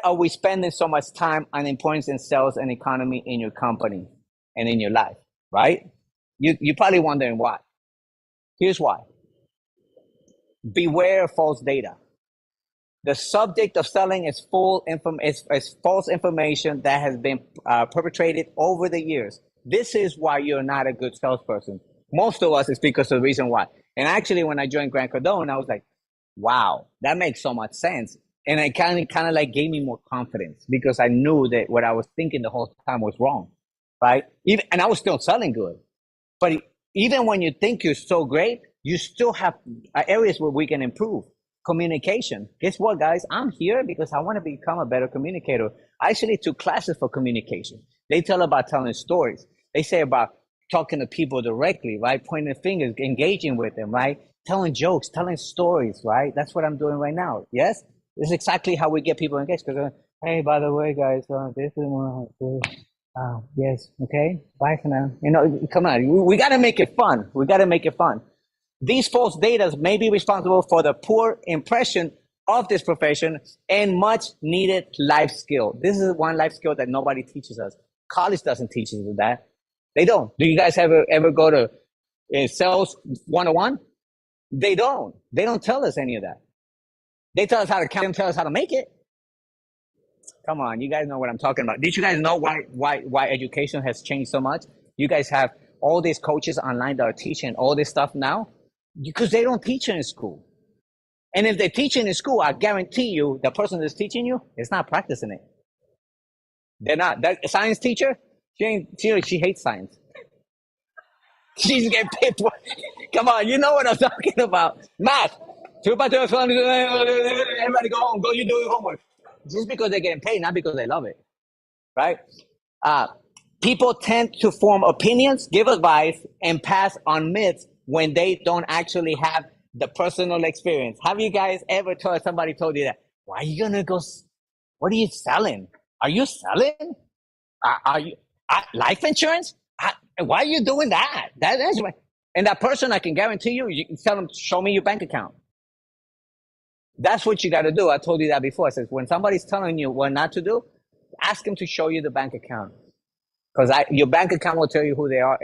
are we spending so much time on importance in sales and economy in your company and in your life, right? You're probably wondering why. Here's why. Beware of false data. The subject of selling is false information that has been perpetrated over the years. This is why you're not a good salesperson. Most of us is because of the reason why. And actually, when I joined Grant Cardone, I was like, wow, that makes so much sense. And it kind of like gave me more confidence because I knew that what I was thinking the whole time was wrong, right? And I was still selling good. But even when you think you're so great, you still have areas where we can improve. Communication. Guess what, guys? I'm here because I want to become a better communicator. I actually took classes for communication. They tell about telling stories. They say about talking to people directly, right? Pointing fingers, engaging with them, right? Telling jokes, telling stories, right? That's what I'm doing right now. Yes? This is exactly how we get people engaged. Because, hey, by the way, guys, this is yes, okay, bye for now. Come on, we got to make it fun. We got to make it fun. These false data may be responsible for the poor impression of this profession and much needed life skill. This is one life skill that nobody teaches us. College doesn't teach us that. They don't. Do you guys ever go to sales 101? They don't. They don't tell us any of that. They tell us how to count and tell us how to make it. Come on, you guys know what I'm talking about. Did you guys know why education has changed so much? You guys have all these coaches online that are teaching all this stuff now because they don't teach it in school. And if they teach it in school, I guarantee you the person that's teaching you is not practicing it. They're not. That science teacher, she hates science. She's getting paid for. Come on, you know what I'm talking about. Math. Everybody go home. Go, you do your homework. Just because they're getting paid, not because they love it, right? Uh, People tend to form opinions, give advice, and pass on myths when they don't actually have the personal experience. Have you guys ever told somebody told you that? Why are you gonna go? What are you selling? Are you selling? Are you life insurance? Why are you doing that? That's right. And that person, I can guarantee you, you can tell them, show me your bank account. That's what you got to do. I told you that before. I said, when somebody's telling you what not to do, ask them to show you the bank account. Because your bank account will tell you who they are,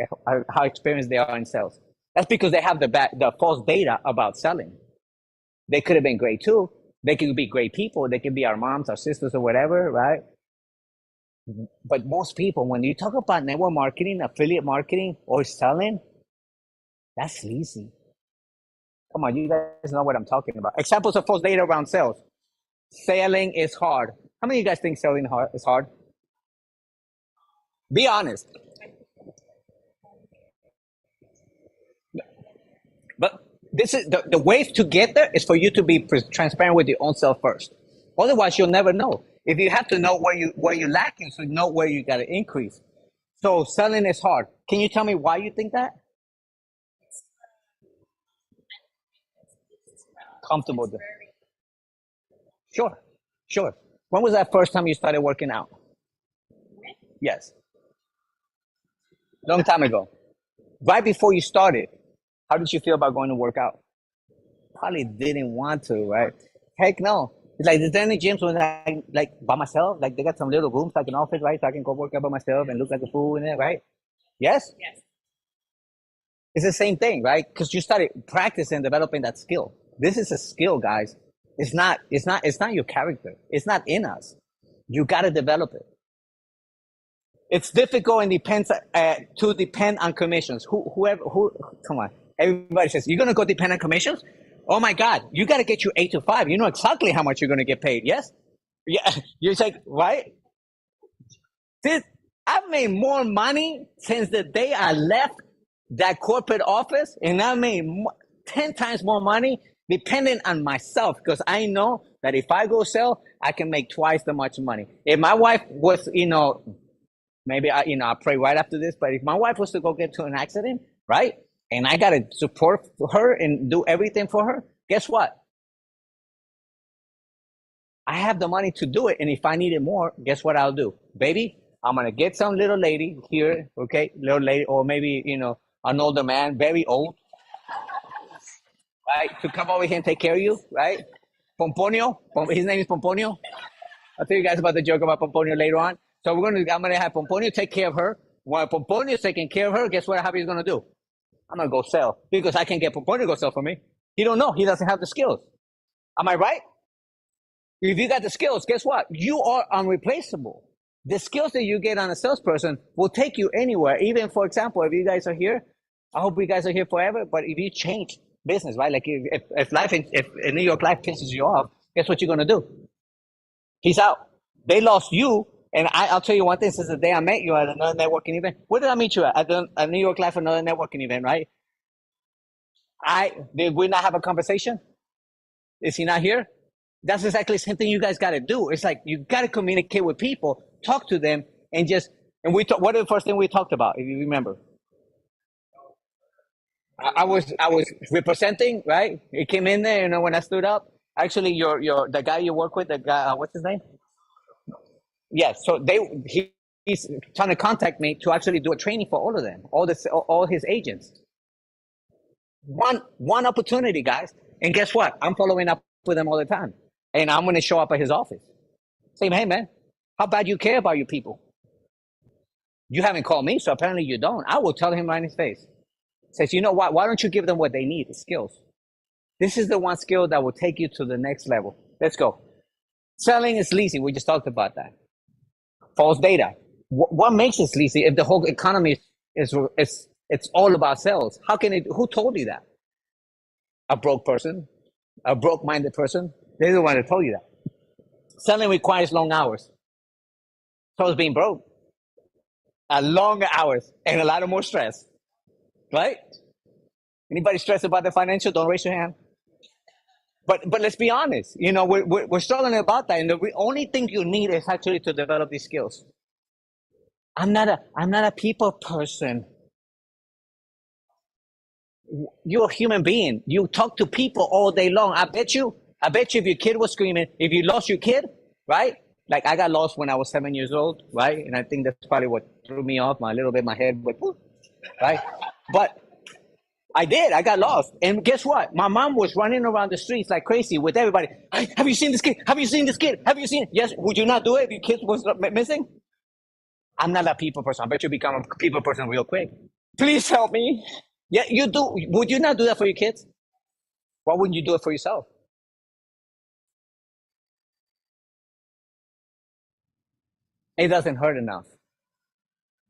how experienced they are in sales. That's because they have the false data about selling. They could have been great too. They could be great people. They could be our moms, our sisters, or whatever, right? But most people, when you talk about network marketing, affiliate marketing, or selling, that's sleazy. Come on, you guys know what I'm talking about. Examples of false data around sales. Selling is hard. How many of you guys think selling is hard? Be honest. But this is the way to get there is for you to be transparent with your own self first. Otherwise, you'll never know. If you have to know where you're lacking, so you know where you got to increase. So selling is hard. Can you tell me why you think that? Comfortable. Sure, sure. When was that first time you started working out? Yes, long time ago. Right before you started, how did you feel about going to work out? Probably didn't want to, right? Heck no. It's like, is there any gyms when I like by myself? Like they got some little rooms like an office, right? So I can go work out by myself and look like a fool in it, right? Yes? Yes. It's the same thing, right? Because you started practicing developing that skill. This is a skill, guys. It's not your character. It's not in us. You gotta develop it. It's difficult and depends to depend on commissions. Who come on. Everybody says, you're gonna go depend on commissions? Oh my God, you gotta get you 8 to 5. You know exactly how much you're gonna get paid, yes? Yeah, you're like, right? This, I've made more money since the day I left that corporate office, and I made 10 times more money depending on myself because I know that if I go sell, I can make twice the much money. If my wife was, maybe I pray right after this, but if my wife was to go get to an accident, right, and I got to support her and do everything for her, guess what? I have the money to do it. And if I needed more, guess what I'll do? Baby, I'm going to get some little lady here, okay? Little lady, or maybe, an older man, very old, right? To come over here and take care of you, right? Pomponio, his name is Pomponio. I'll tell you guys about the joke about Pomponio later on. So I'm going to have Pomponio take care of her. While Pomponio is taking care of her, guess what Javi's going to do? I'm going to go sell because I can't get Pomponio to go sell for me. He don't know. He doesn't have the skills. Am I right? If you got the skills, guess what? You are unreplaceable. The skills that you get on a salesperson will take you anywhere. Even, for example, if you guys are here, I hope you guys are here forever. But if you change business, right? Like if New York life pisses you off, guess what you're gonna do? Peace out. They lost you, and I'll tell you one thing. Since the day I met you at another networking event, where did I meet you at? At New York Life, another networking event, right? Did we not have a conversation? Is he not here? That's exactly the same thing you guys got to do. It's like you got to communicate with people, talk to them, and we talk. What is the first thing we talked about? If you remember, I was representing, right? It came in there, when I stood up. Actually, the guy you work with, the guy, what's his name? Yes. So he's trying to contact me to actually do a training for all of them, all his agents. One opportunity, guys. And guess what? I'm following up with him all the time, and I'm going to show up at his office. Say, hey man, how bad you care about your people? You haven't called me, so apparently you don't. I will tell him right in his face. Says, you know what? Why don't you give them what they need? The skills. This is the one skill that will take you to the next level. Let's go. Selling is sleazy. We just talked about that. False data. What makes it sleazy if the whole economy is it's all about sales? How can it? Who told you that? A broke person, a broke-minded person. They're the one that told you that. Selling requires long hours. So is being broke. Longer hours and a lot of more stress, right? Anybody stressed about the financial? Don't raise your hand. But let's be honest. You know, we're struggling about that, and the only thing you need is actually to develop these skills. I'm not a people person. You're a human being. You talk to people all day long. I bet you if your kid was screaming, if you lost your kid, right? Like I got lost when I was 7 years old, right? And I think that's probably what threw me off my little bit. My head went, whoop, right? But I did. I got lost. And guess what? My mom was running around the streets like crazy with everybody. Hey, have you seen this kid? Have you seen this kid? Have you seen it? Yes. Would you not do it if your kid was missing? I'm not a people person. I bet you become a people person real quick. Please help me. Yeah, you do. Would you not do that for your kids? Why wouldn't you do it for yourself? It doesn't hurt enough.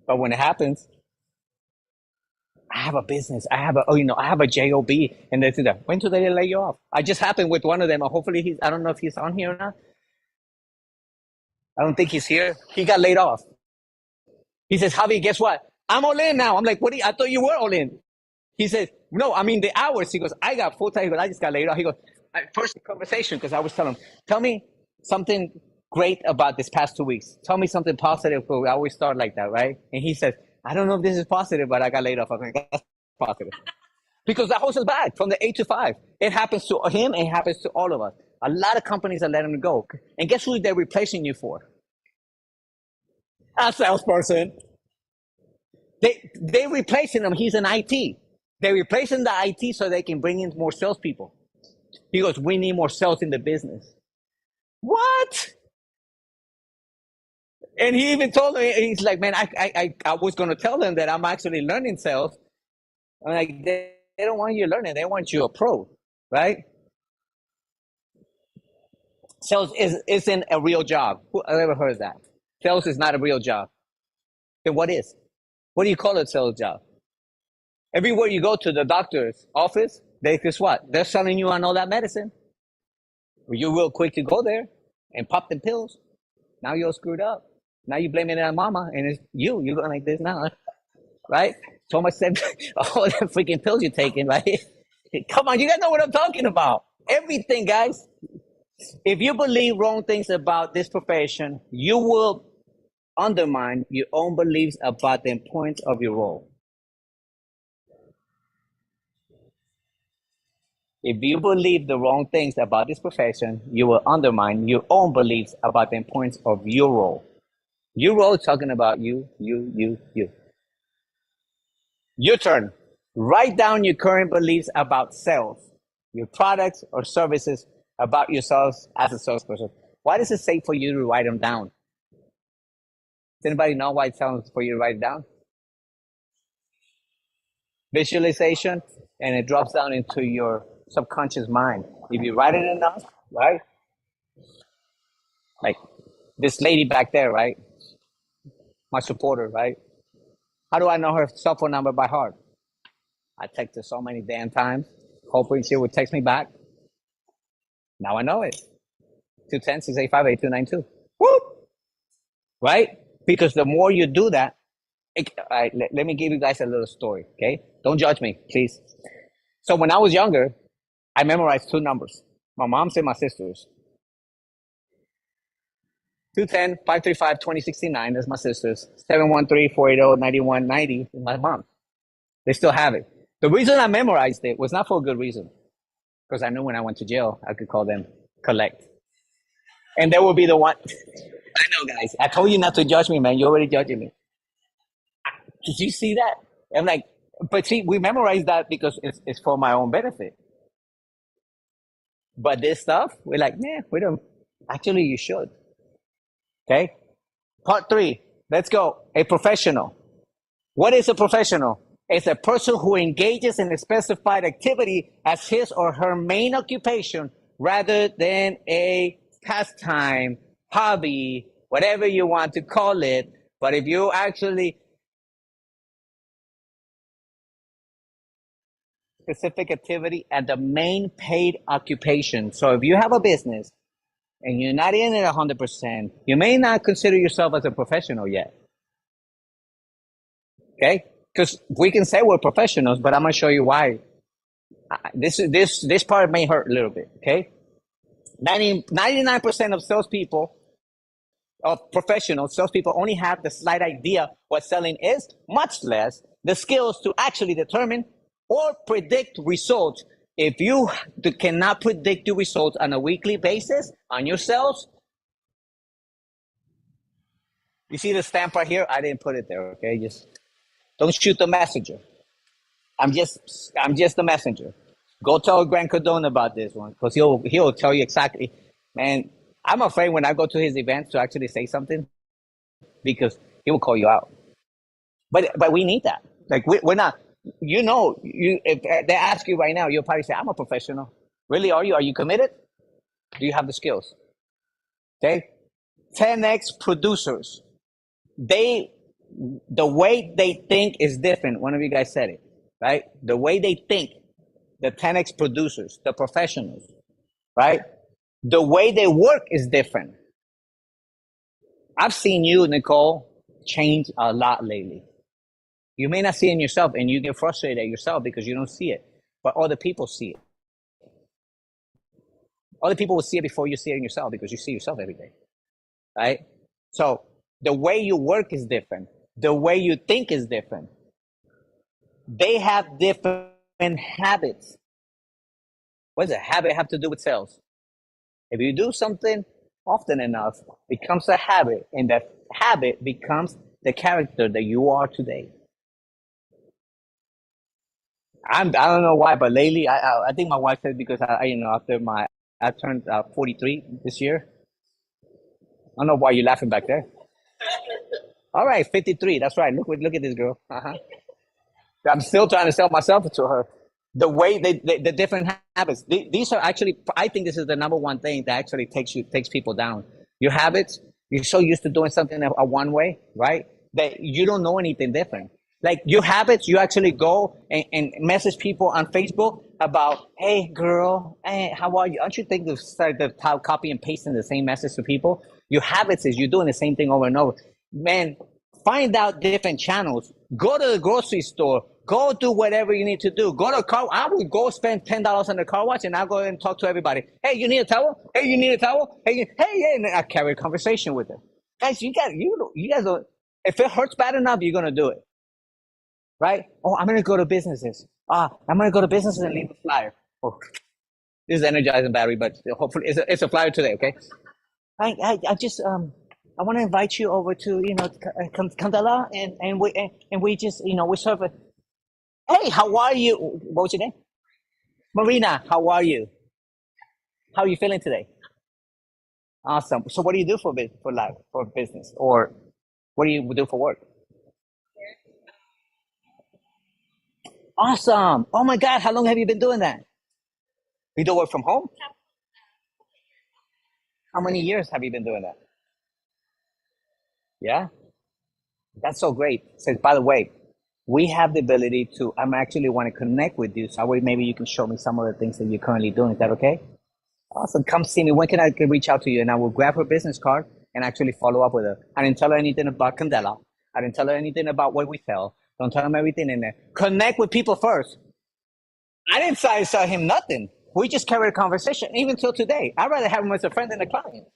But when it happens, I have a business. I have a, oh, I have a job, and they say that. When do they lay you off? I just happened with one of them. Hopefully, I don't know if he's on here or not. I don't think he's here. He got laid off. He says, Javi, guess what? I'm all in now. I'm like, I thought you were all in. He says, no, I mean the hours. He goes, I got full time, but I just got laid off. He goes, first conversation, because I was telling him, tell me something great about this past 2 weeks. Tell me something positive. I always start like that, right? And he says, I don't know if this is positive, but I got laid off. I'm like, that's positive. Because the host is back from the 8 to 5. It happens to him, and it happens to all of us. A lot of companies are letting him go. And guess who they're replacing you for? A salesperson. They're replacing him. He's in IT. They're replacing the IT so they can bring in more salespeople. He goes, we need more sales in the business. What? And he even told me, he's like, man, I was going to tell them that I'm actually learning sales. I'm like, they don't want you learning. They want you a pro, right? Sales isn't a real job. Who ever heard of that? Sales is not a real job. Then what is? What do you call a sales job? Everywhere you go to the doctor's office, guess what? They're selling you on all that medicine. You're real quick to go there and pop the pills. Now you're screwed up. Now you're blaming it on mama, and it's you. You're going like this now, right? So much said, all the freaking pills you're taking, right? Come on, you guys know what I'm talking about. Everything, guys. If you believe wrong things about this profession, you will undermine your own beliefs about the importance of your role. If you believe the wrong things about this profession, you will undermine your own beliefs about the importance of your role. Your role is talking about you. Your turn. Write down your current beliefs about sales, your products or services, about yourselves as a salesperson. Why does it say for you to write them down? Does anybody know why it sounds for you to write it down? Visualization, and it drops down into your subconscious mind. If you write it enough, right? Like this lady back there, right? My supporter, right? How do I know her cell phone number by heart? I text her so many damn times, hoping she would text me back. Now I know it. 210-685-8292. Whoop! Right? Because the more you do that, let me give you guys a little story, okay? Don't judge me, please. So when I was younger, I memorized 2 numbers. My mom's and my sister's. 210-535-2069, that's my sister's. 713-480-9190 is my mom. They still have it. The reason I memorized it was not for a good reason. Because I knew when I went to jail, I could call them collect. And they will be the one. I know, guys. I told you not to judge me, man. You're already judging me. Did you see that? I'm like, but see, we memorized that because it's for my own benefit. But this stuff, we're like, nah, we don't. Actually, you should. Okay? Part 3. Let's go. A professional. What is a professional? It's a person who engages in a specified activity as his or her main occupation rather than a pastime, hobby, whatever you want to call it. But if you actually specific activity and the main paid occupation. So if you have a business and you're not in it 100%, you may not consider yourself as a professional yet. Okay? Because we can say we're professionals, but I'm going to show you why This part may hurt a little bit. Okay, 99% of salespeople, of professional salespeople, only have the slight idea what selling is, much less the skills to actually determine or predict results. If you cannot predict the results on a weekly basis on your sales, you see the stamp right here? I didn't put it there. Okay, just don't shoot the messenger. I'm just the messenger. Go tell Grant Cardone about this one because he'll tell you exactly. Man, I'm afraid when I go to his events to actually say something because he will call you out. But we need that. Like we're not. If they ask you right now, you'll probably say, "I'm a professional." Really, are you? Are you committed? Do you have the skills? Okay. 10x producers. The way they think is different. One of you guys said it, right? The way they think, the 10x producers, the professionals, right? The way they work is different. I've seen you, Nicole, change a lot lately. You may not see it in yourself and you get frustrated at yourself because you don't see it, but other people see it. Other people will see it before you see it in yourself because you see yourself every day, right? So the way you work is different. The way you think is different. They have different habits. What does a habit have to do with sales? If you do something often enough, it becomes a habit, and that habit becomes the character that you are today. I don't know why, but lately I think my wife said because after I turned 43 this year. I don't know why you're laughing back there. All right, 53. That's right. Look at this girl. I'm still trying to sell myself to her. The way the different habits. These are actually. I think this is the number one thing that actually takes people down. Your habits. You're so used to doing something a one way, right? That you don't know anything different. Like your habits, you actually go and message people on Facebook about, hey girl, hey, how are you? Aren't you think of start the copy and pasting the same message to people? Your habits is you're doing the same thing over and over. Man, find out different channels. Go to the grocery store. Go do whatever you need to do. Go to a car. I would go spend $10 on the car wash, and I'll go and talk to everybody. Hey, you need a towel? Hey, you need a towel? Hey, yeah. And I carry a conversation with them. Guys, you guys don't. If it hurts bad enough, you're gonna do it, right? Oh, I'm gonna go to businesses. I'm gonna go to businesses and leave a flyer. Oh, this is energizing battery, but hopefully it's a flyer today. Okay. I just I want to invite you over to Candela and we just we serve it. Hey, how are you? What was your name? Marina. How are you? How are you feeling today? Awesome. So what do you do for business, or what do you do for work? Awesome. Oh my God, how long have you been doing that? You do work from home? How many years have you been doing that? Yeah, that's so great. Says, by the way, we have the ability to. I'm actually want to connect with you, so that way maybe you can show me some of the things that you're currently doing. Is that okay? Awesome. Come see me. When can I reach out to you? And I will grab her business card and actually follow up with her. I didn't tell her anything about Candela. I didn't tell her anything about what we sell. Don't tell him everything in there. Connect with people first. I didn't sell him nothing. We just carried a conversation, even till today. I'd rather have him as a friend than a client.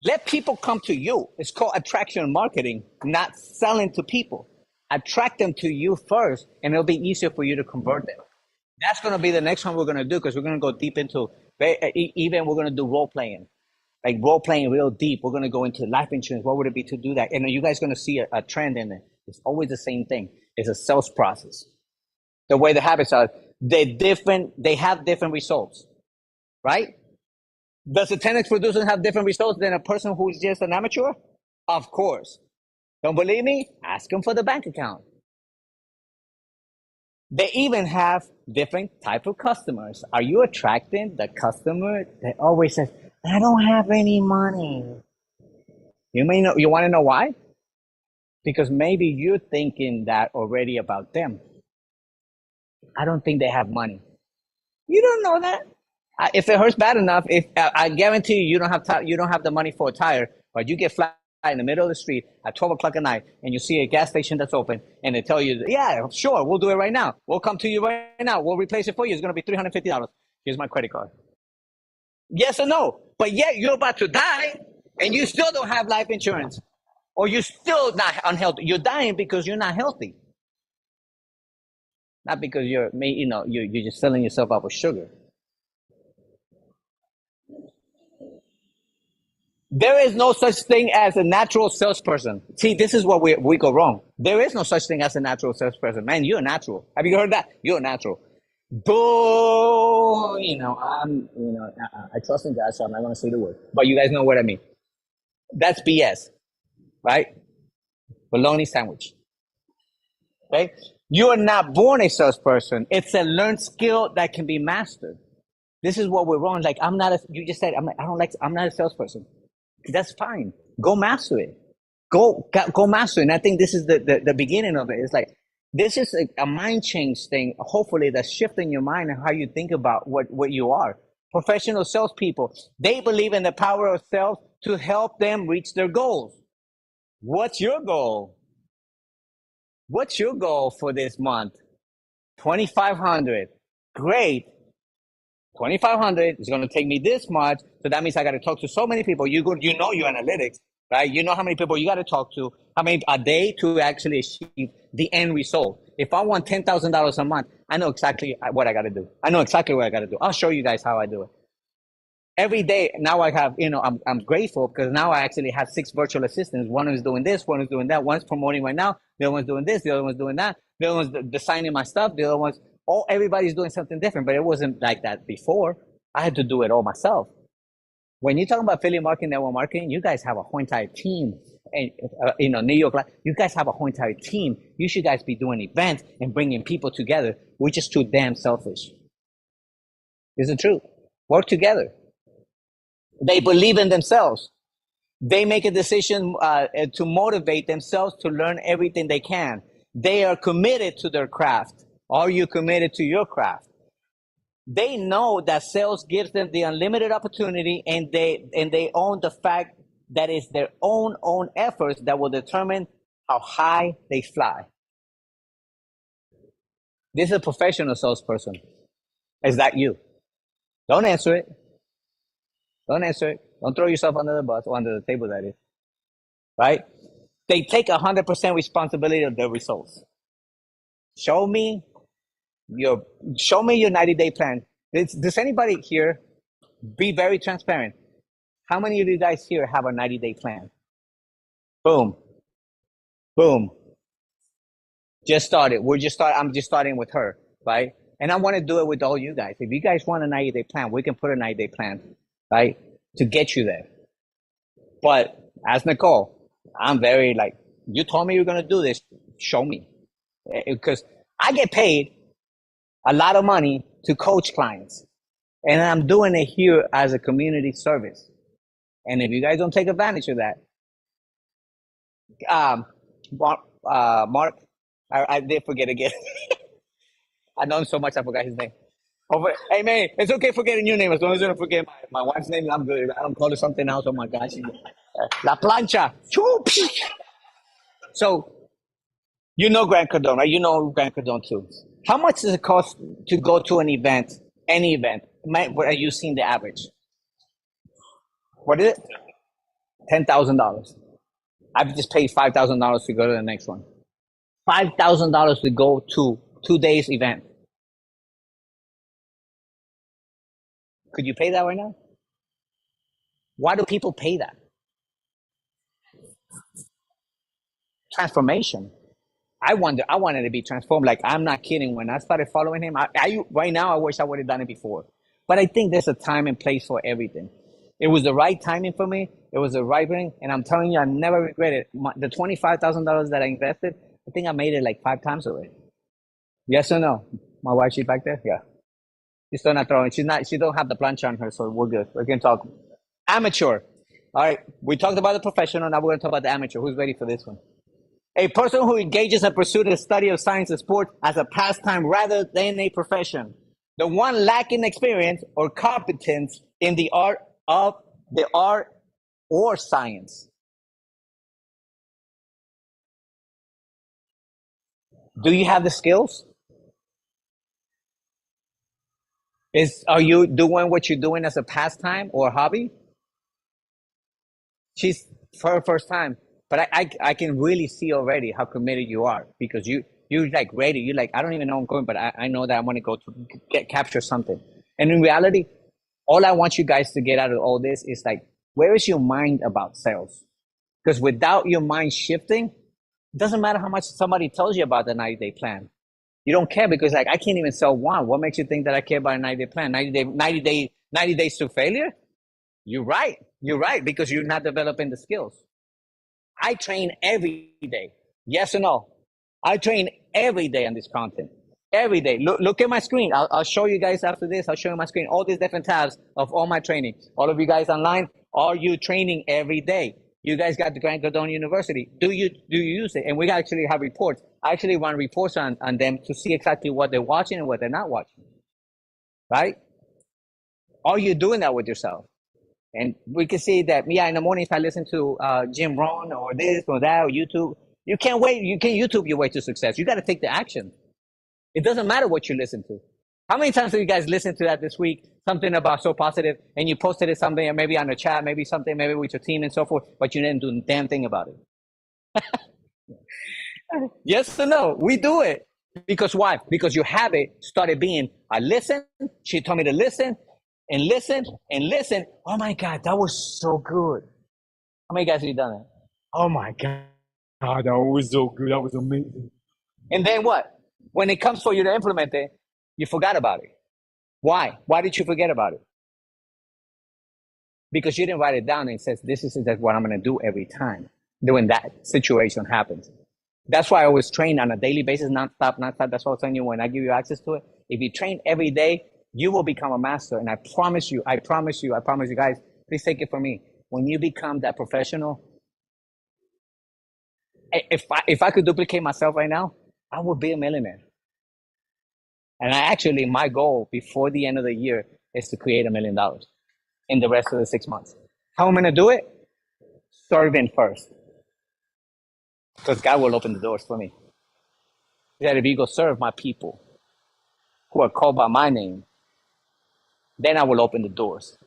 Let people come to you. It's called attraction marketing, not selling to people. Attract them to you first, and it'll be easier for you to convert them. That's going to be the next one we're going to do because we're going to go deep into, even we're going to do role playing, like role playing real deep. We're going to go into life insurance. What would it be to do that? And you guys are going to see a trend in it. It's always the same thing. It's a sales process. The way the habits are, they have different results, right? Does a 10x producer have different results than a person who's just an amateur? Of course. Don't believe me? Ask them for the bank account. They even have different type of customers. Are you attracting the customer that always says, I don't have any money? You want to know why? Because maybe you're thinking that already about them. I don't think they have money. You don't know that. If it hurts bad enough, if I guarantee you, you don't have the money for a tire, but you get flat in the middle of the street at 12 o'clock at night and you see a gas station that's open and they tell you, yeah, sure, we'll do it right now. We'll come to you right now. We'll replace it for you. It's going to be $350. Here's my credit card. Yes or no? But yet you're about to die and you still don't have life insurance. Or you're still not unhealthy. You're dying because you're not healthy. Not because you're just filling yourself up with sugar. There is no such thing as a natural salesperson. See, this is what we go wrong. There is no such thing as a natural salesperson. Man, you're natural. Have you heard that? You're natural. Boo! I trust in God, so I'm not going to say the word. But you guys know what I mean. That's BS, right? Bologna sandwich. Okay? You are not born a salesperson. It's a learned skill that can be mastered. This is what we're wrong. Like, you just said, I'm not a salesperson. That's fine. Go master it. Go master it. And I think this is the beginning of it. It's like, this is a mind change thing. Hopefully that's shifting your mind and how you think about what you are. Professional salespeople, they believe in the power of sales to help them reach their goals. What's your goal? What's your goal for this month? 2,500. Great. 2,500 is going to take me this much. So that means I got to talk to so many people. You know your analytics, right? You know how many people you got to talk to, how many a day to actually achieve the end result. If I want $10,000 a month, I know exactly what I got to do. I know exactly what I got to do. I'll show you guys how I do it. Every day now I have, I'm grateful because now I actually have 6 virtual assistants. One is doing this, one is doing that, one's promoting right now, the other one's doing this, the other one's doing that, the other one's designing my stuff, the other one's everybody's doing something different, but it wasn't like that before. I had to do it all myself. When you talk about affiliate marketing, network marketing, you guys have a whole entire team. And New York, you guys have a whole entire team. You should guys be doing events and bringing people together. We're just too damn selfish. Is it true? Work together. They believe in themselves. They make a decision to motivate themselves to learn everything they can. They are committed to their craft. Are you committed to your craft? They know that sales gives them the unlimited opportunity, and they own the fact that it's their own efforts that will determine how high they fly. This is a professional salesperson. Is that you? Don't answer it. Don't answer it. Don't throw yourself under the bus or under the table, that is. Right? They take 100% responsibility of their results. Show me your 90-day plan. Does anybody here, be very transparent? How many of you guys here have a 90-day plan? Boom. Boom. Just started. I'm just starting with her, right? And I want to do it with all you guys. If you guys want a 90-day plan, we can put a 90-day plan, right? To get you there. But as Nicole, I'm very you told me you're going to do this. Show me. Because I get paid a lot of money to coach clients. And I'm doing it here as a community service. And if you guys don't take advantage of that, Mark, I did forget again. I know him so much, I forgot his name. Hey, man, it's okay forgetting your name. As long as you don't forget my wife's name, I'm good. I don't call her something else. Oh, my gosh. La Plancha. So, you know Grant Cardone, right? You know Grant Cardone, too. How much does it cost to go to an event, any event? What are you seeing the average? What is it? $10,000. I've just paid $5,000 to go to the next one. $5,000 to go to 2 days event. Could you pay that right now? Why do people pay that? Transformation. I wanted to be transformed. Like, I'm not kidding. When I started following him, right now, I wish I would have done it before. But I think there's a time and place for everything. It was the right timing for me. It was the right thing. And I'm telling you, I never regret it. The $25,000 that I invested, I think I made it like 5 times already. Yes or no? My wife, she's back there? Yeah. She's still not throwing. She don't have the plancha on her, so we're good. We can talk. Amateur. All right. We talked about the professional. Now we're going to talk about the amateur. Who's ready for this one? A person who engages in pursuit of study of science and sport as a pastime rather than a profession. The one lacking experience or competence in the art or science. Do you have the skills? Are you doing what you're doing as a pastime or hobby? She's for her first time, but I can really see already how committed you are because you like ready. You like I don't even know I'm going, but I know that I want to go to capture something. And in reality, all I want you guys to get out of all this is like, where is your mind about sales? Because without your mind shifting, it doesn't matter how much somebody tells you about the 90-day plan. You don't care because like I can't even sell one. What makes you think that I care about a 90-day plan? 90 days to failure? You're right. You're right because you're not developing the skills. I train every day. Yes or no? I train every day on this content. Every day. Look at my screen. I'll show you guys after this. I'll show you my screen. All these different tabs of all my training. All of you guys online, are you training every day? You guys got the Grant Cardone University. Do you use it? And we actually have reports. I actually run reports on them to see exactly what they're watching and what they're not watching. Right? Are you doing that with yourself? And we can see that, yeah, in the morning, if I listen to Jim Rohn or this or that or YouTube, you can't wait. You can't YouTube your way to success. You got to take the action. It doesn't matter what you listen to. How many times have you guys listened to that this week? Something about So Positive, and you posted it something, maybe on the chat, maybe something, maybe with your team and so forth, but you didn't do a damn thing about it. Yes or no? We do it. Because why? Because your habit started being, I listen. She told me to listen and listen and listen. Oh my God, that was so good. How many guys have you done it? Oh my God, that was so good. That was amazing. And then what? When it comes for you to implement it, you forgot about it. Why? Why did you forget about it? Because you didn't write it down and it says, this is what I'm going to do every time when that situation happens. That's why I always train on a daily basis, non-stop. That's what I'm telling you when I give you access to it. If you train every day, you will become a master. And I promise you guys, please take it from me. When you become that professional, if I could duplicate myself right now, I would be a millionaire. And my goal before the end of the year is to create $1 million in the rest of the 6 months. How am I going to do it? Serving first. Because God will open the doors for me. He said, if you go serve my people who are called by my name, then I will open the doors.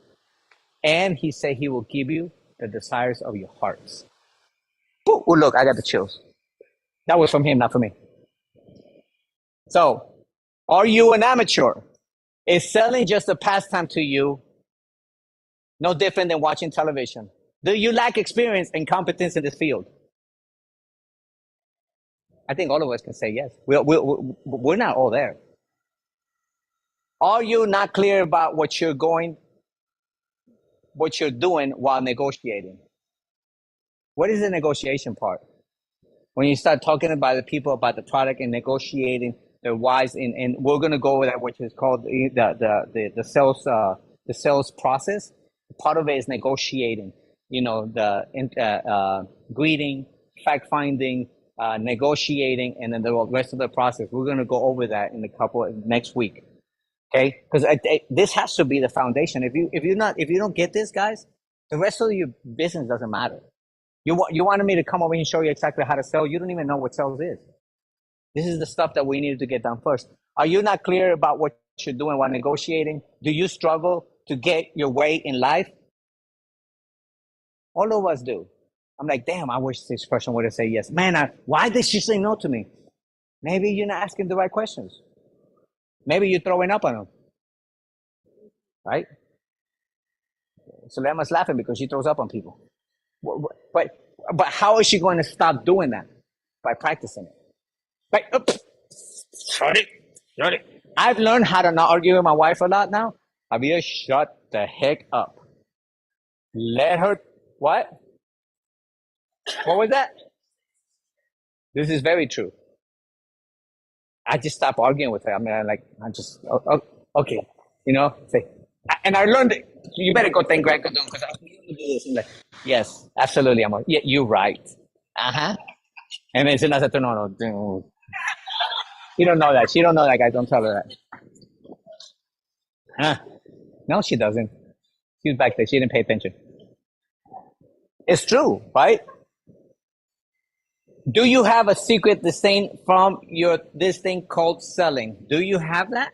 And he said he will give you the desires of your hearts. Oh, look, I got the chills. That was from him, not from me. So, are you an amateur? Is selling just a pastime to you? No different than watching television. Do you lack experience and competence in this field? I think all of us can say yes. We're not all there. Are you not clear about what you're doing while negotiating? What is the negotiation part? When you start talking about the people about the product and negotiating the whys, and we're going to go over that, which is called the sales process. Part of it is negotiating. You know, the greeting, fact finding, negotiating, and then the rest of the process. We're going to go over that in next week. Okay, because this has to be the foundation. If you don't get this, guys, the rest of your business doesn't matter. You wanted me to come over and show you exactly how to sell. You don't even know what sales is. This is the stuff that we needed to get done first. Are you not clear about what you're doing while negotiating? Do you struggle to get your way in life? All of us do. I'm like, damn, I wish this person would have said yes. Man, why did she say no to me? Maybe you're not asking the right questions. Maybe you're throwing up on them. Right? So Lemma's laughing because she throws up on people. But how is she going to stop doing that? By practicing it. Like, shut it. I've learned how to not argue with my wife a lot now. Javier, shut the heck up. Let her, what? What was that? This is very true. I just stopped arguing with her. I mean, okay. You know, say, and I learned it. You better go thank Grant Cardone because I was going to do this. I'm like, yes, absolutely. I'm like, yeah, you're right. Uh-huh. And then I said, no. You don't know that. She don't know that, guys. Don't tell her that. Huh? No, she doesn't. She was back there. She didn't pay attention. It's true, right? Do you have a secret disdain from this thing called selling? Do you have that?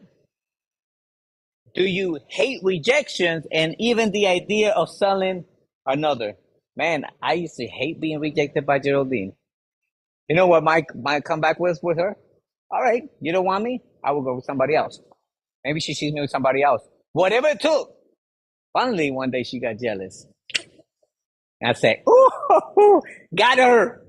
Do you hate rejections and even the idea of selling another? Man, I used to hate being rejected by Geraldine. You know what my comeback was with her? All right, you don't want me? I will go with somebody else. Maybe she sees me with somebody else. Whatever it took. Finally, one day she got jealous. And I said, ooh, got her.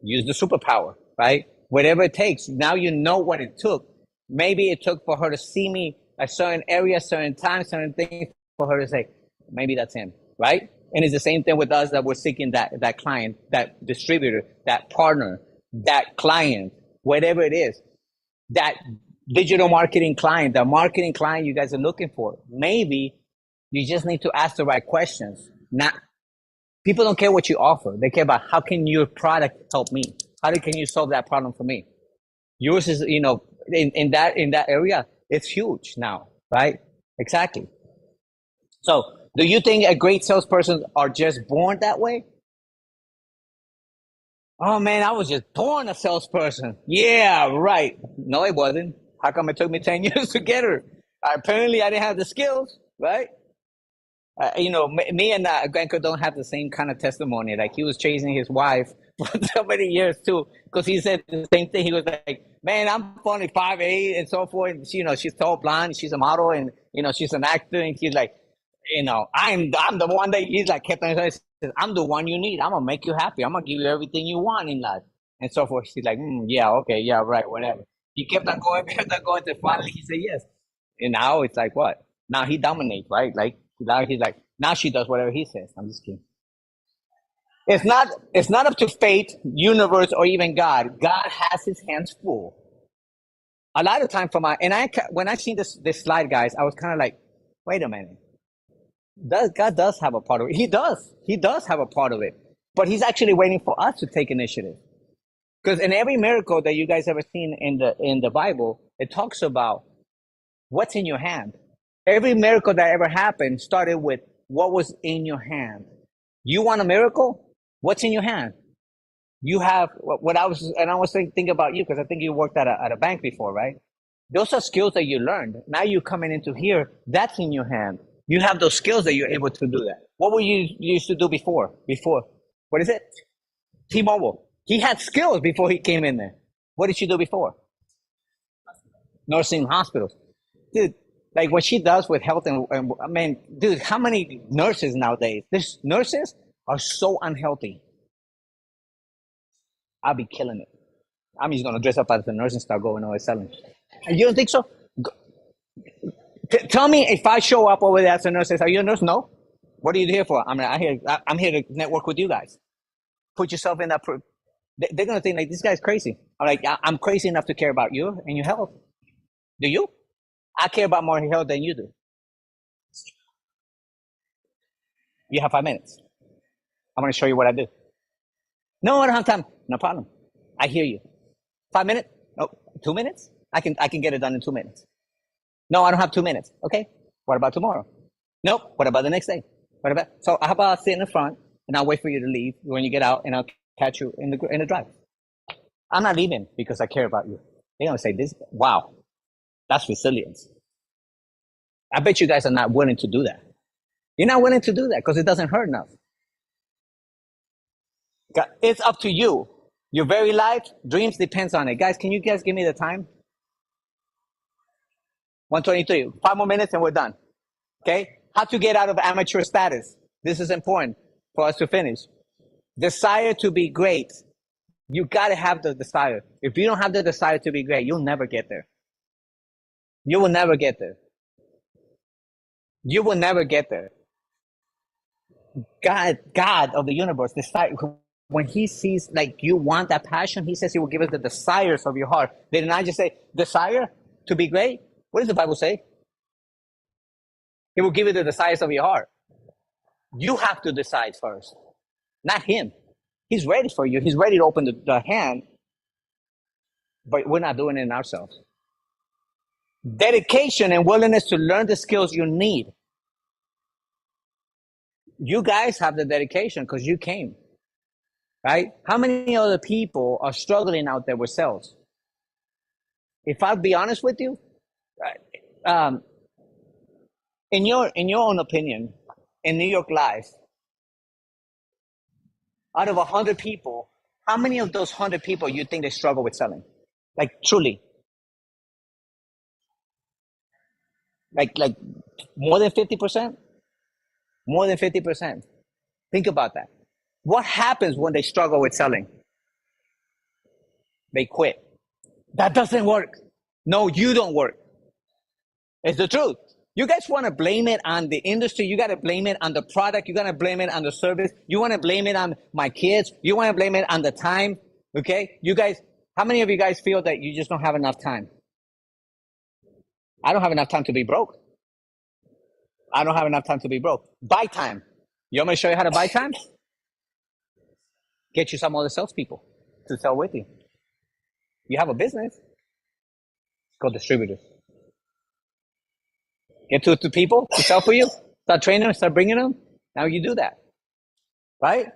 Use the superpower, right? Whatever it takes. Now you know what it took. Maybe it took for her to see me a certain area, certain time, certain things for her to say, maybe that's him, right? And it's the same thing with us that we're seeking that client, that distributor, that partner, that client, whatever it is, that digital marketing client, the marketing client you guys are looking for. Maybe you just need to ask the right questions. Not people don't care what you offer. They care about how can your product help me? How can you solve that problem for me? Yours is, in that area, it's huge now, right? Exactly. So, do you think a great salesperson are just born that way? Oh man, I was just born a salesperson. Yeah, right. No, it wasn't. How come it took me 10 years to get her? Apparently, I didn't have the skills, right? Me and Granko don't have the same kind of testimony. Like he was chasing his wife for so many years too, because he said the same thing. He was like, "Man, I'm only 5'8" and so forth. And, she's tall, blonde. She's a model, and she's an actor. And he's like, I'm the one that he's like kept on saying, I'm the one you need. I'm gonna make you happy. I'm gonna give you everything you want in life, and so forth. She's like, yeah, okay, yeah, right, whatever. He kept on going, kept on going. To finally, he said yes. And now it's like what? Now he dominates, right? Like now he's like, now she does whatever he says. I'm just kidding. It's not up to fate, universe, or even God. God has his hands full. A lot of time when I seen this slide, guys, I was kind of like, wait a minute. God does have a part of it. He does have a part of it, but he's actually waiting for us to take initiative. Because in every miracle that you guys ever seen in the Bible, it talks about what's in your hand. Every miracle that ever happened started with what was in your hand. You want a miracle? What's in your hand? You have what I was thinking about you because I think you worked at a bank before, right? Those are skills that you learned. Now you're coming into here. That's in your hand. You have those skills that you're able to do that. What were you used to do before? What is it? T-Mobile. He had skills before he came in there. What did you do before? Nursing hospitals. Dude, like what she does with health I mean, dude, how many nurses nowadays? These nurses are so unhealthy. I'll be killing it. I'm just gonna dress up as a nurse and start going over selling. You don't think so? Tell me if I show up over there as a nurse, says, "Are you a nurse?" No. What are you here for? I'm here to network with you guys. Put yourself in that. They're gonna think like this guy's crazy. I'm like, I'm crazy enough to care about you and your health. Do you? I care about more health than you do. You have 5 minutes. I'm gonna show you what I do. No, I don't have time. No problem. I hear you. 5 minutes? No, 2 minutes? I can get it done in 2 minutes. No, I don't have 2 minutes. Okay. What about tomorrow? Nope. What about the next day? So how about I sit in the front and I'll wait for you to leave when you get out and I'll catch you in the drive. I'm not leaving because I care about you. They're gonna say this. Wow, that's resilience. I bet you guys are not willing to do that. You're not willing to do that because it doesn't hurt enough. It's up to you. Your very life, dreams depends on it. Guys, can you guys give me the time? 1:23. 5 more minutes and we're done. Okay? How to get out of amateur status. This is important for us to finish. Desire to be great. You got to have the desire. If you don't have the desire to be great, you'll never get there. You will never get there. You will never get there. God of the universe, when he sees like you want that passion, he says he will give us the desires of your heart. Didn't I just say desire to be great? What does the Bible say? He will give you the desires of your heart. You have to decide first, not him. He's ready for you. He's ready to open the hand, but we're not doing it in ourselves. Dedication and willingness to learn the skills you need. You guys have the dedication because you came, right? How many other people are struggling out there with sales? If I'll be honest with you, um, in your own opinion, in New York Life, out of 100 people, how many of those 100 people you think they struggle with selling? Like truly, like more than 50%, more than 50%. Think about that. What happens when they struggle with selling? They quit. That doesn't work. No, you don't work. It's the truth. You guys want to blame it on the industry. You got to blame it on the product. You got to blame it on the service. You want to blame it on my kids. You want to blame it on the time. Okay. You guys, how many of you guys feel that you just don't have enough time? I don't have enough time to be broke. I don't have enough time to be broke. Buy time. You want me to show you how to buy time? Get you some other salespeople to sell with you. You have a business. Go distributors. Get two people to sell for you. Start training them. Start bringing them. Now you do that, right?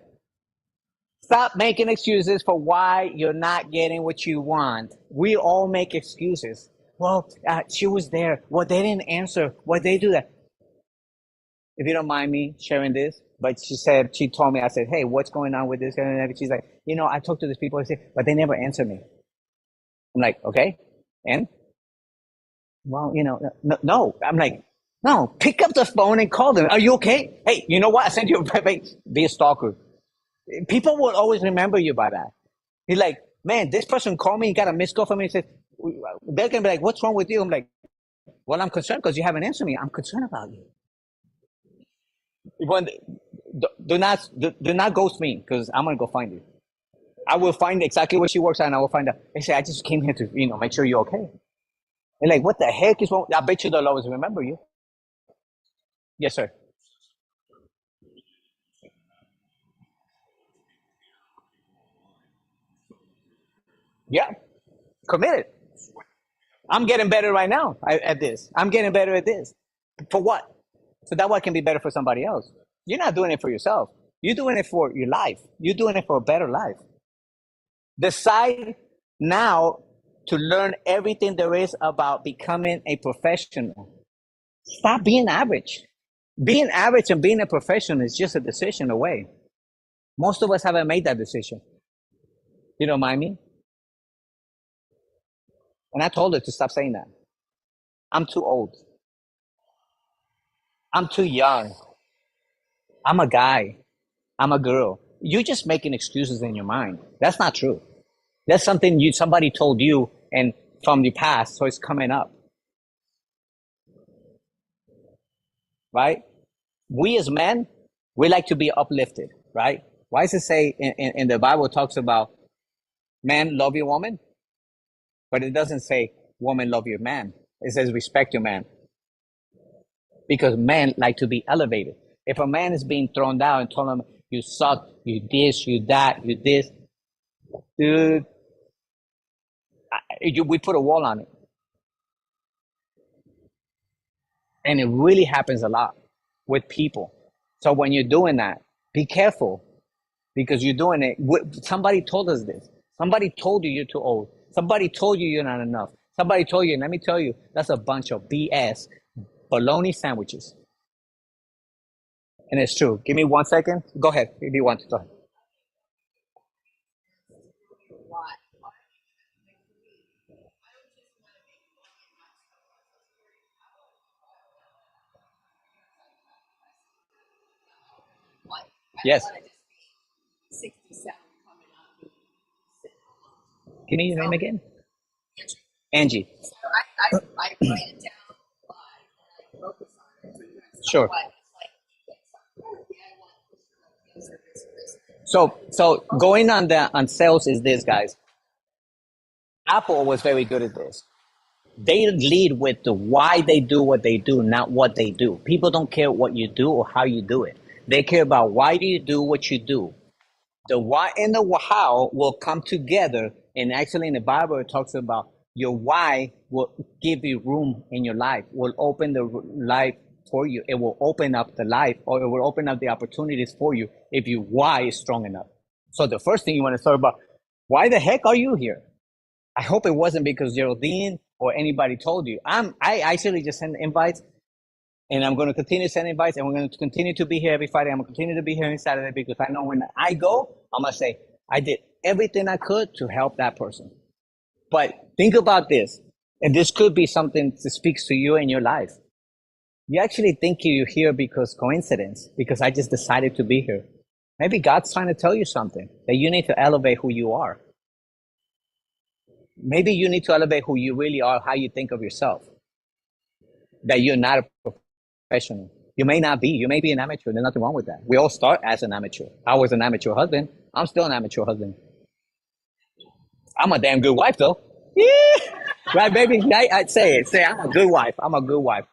Stop making excuses for why you're not getting what you want. We all make excuses. Well, she was there. Well, they didn't answer. Well, they do that. If you don't mind me sharing this, but she told me, I said, hey, what's going on with this? And she's like, I talked to these people, but they never answer me. I'm like, okay, and? Well, no. I'm like, no, pick up the phone and call them. Are you okay? Hey, you know what? I sent you be a stalker. People will always remember you by that. He's like, man, this person called me, got a missed call from me. He said, they're going to be like, what's wrong with you? I'm like, well, I'm concerned because you haven't answered me. I'm concerned about you. When, do not ghost me because I'm going to go find you. I will find exactly where she works at and I will find out. They say, I just came here to, make sure you're okay. They're like, what the heck is wrong? I bet you they'll always remember you. Yes, sir. Yeah, committed. I'm getting better right now at this. I'm getting better at this. For what? So that way I can be better for somebody else. You're not doing it for yourself. You're doing it for your life. You're doing it for a better life. Decide now to learn everything there is about becoming a professional. Stop being average. Being average and being a professional is just a decision away. Most of us haven't made that decision. You don't mind me? And I told her to stop saying that. I'm too old. I'm too young. I'm a guy. I'm a girl. You're just making excuses in your mind. That's not true. That's something somebody told you and from the past, so it's coming up. Right? We as men, we like to be uplifted, right? Why does it say in the Bible talks about man love your woman, but it doesn't say woman love your man. It says respect your man. Because men like to be elevated. If a man is being thrown down and told him, you suck, you this, you that, you this, dude, we put a wall on it. And it really happens a lot with people. So when you're doing that, be careful because you're doing it. Somebody told us this. Somebody told you you're too old. Somebody told you you're not enough. Somebody told you, and let me tell you, that's a bunch of BS, bologna sandwiches. And it's true. Give me 1 second. Go ahead. If you want to. Go ahead. Yes. Give me your name again. Angie. Sure. So going on sales is this, guys. Apple was very good at this. They lead with the why they do what they do, not what they do. People don't care what you do or how you do it. They care about why do you do what you do. The why and the how will come together. And actually in the Bible, it talks about your why will give you room in your life, will open the life for you. It will open up the life or it will open up the opportunities for you if your why is strong enough. So the first thing you want to start about, why the heck are you here? I hope it wasn't because Geraldine or anybody told you. I actually just send invites, and I'm going to continue to send invites, and we're going to continue to be here every Friday. I'm going to continue to be here on Saturday because I know when I go, I'm going to say, I did everything I could to help that person. But think about this, and this could be something that speaks to you in your life. You actually think you're here because coincidence, because I just decided to be here. Maybe God's trying to tell you something, that you need to elevate who you are. Maybe you need to elevate who you really are, how you think of yourself. That you're not a professional. You may not be. You may be an amateur. There's nothing wrong with that. We all start as an amateur. I was an amateur husband. I'm still an amateur husband. I'm a damn good wife, though. Yeah. Right, baby? I'd say it. Say, I'm a good wife. I'm a good wife.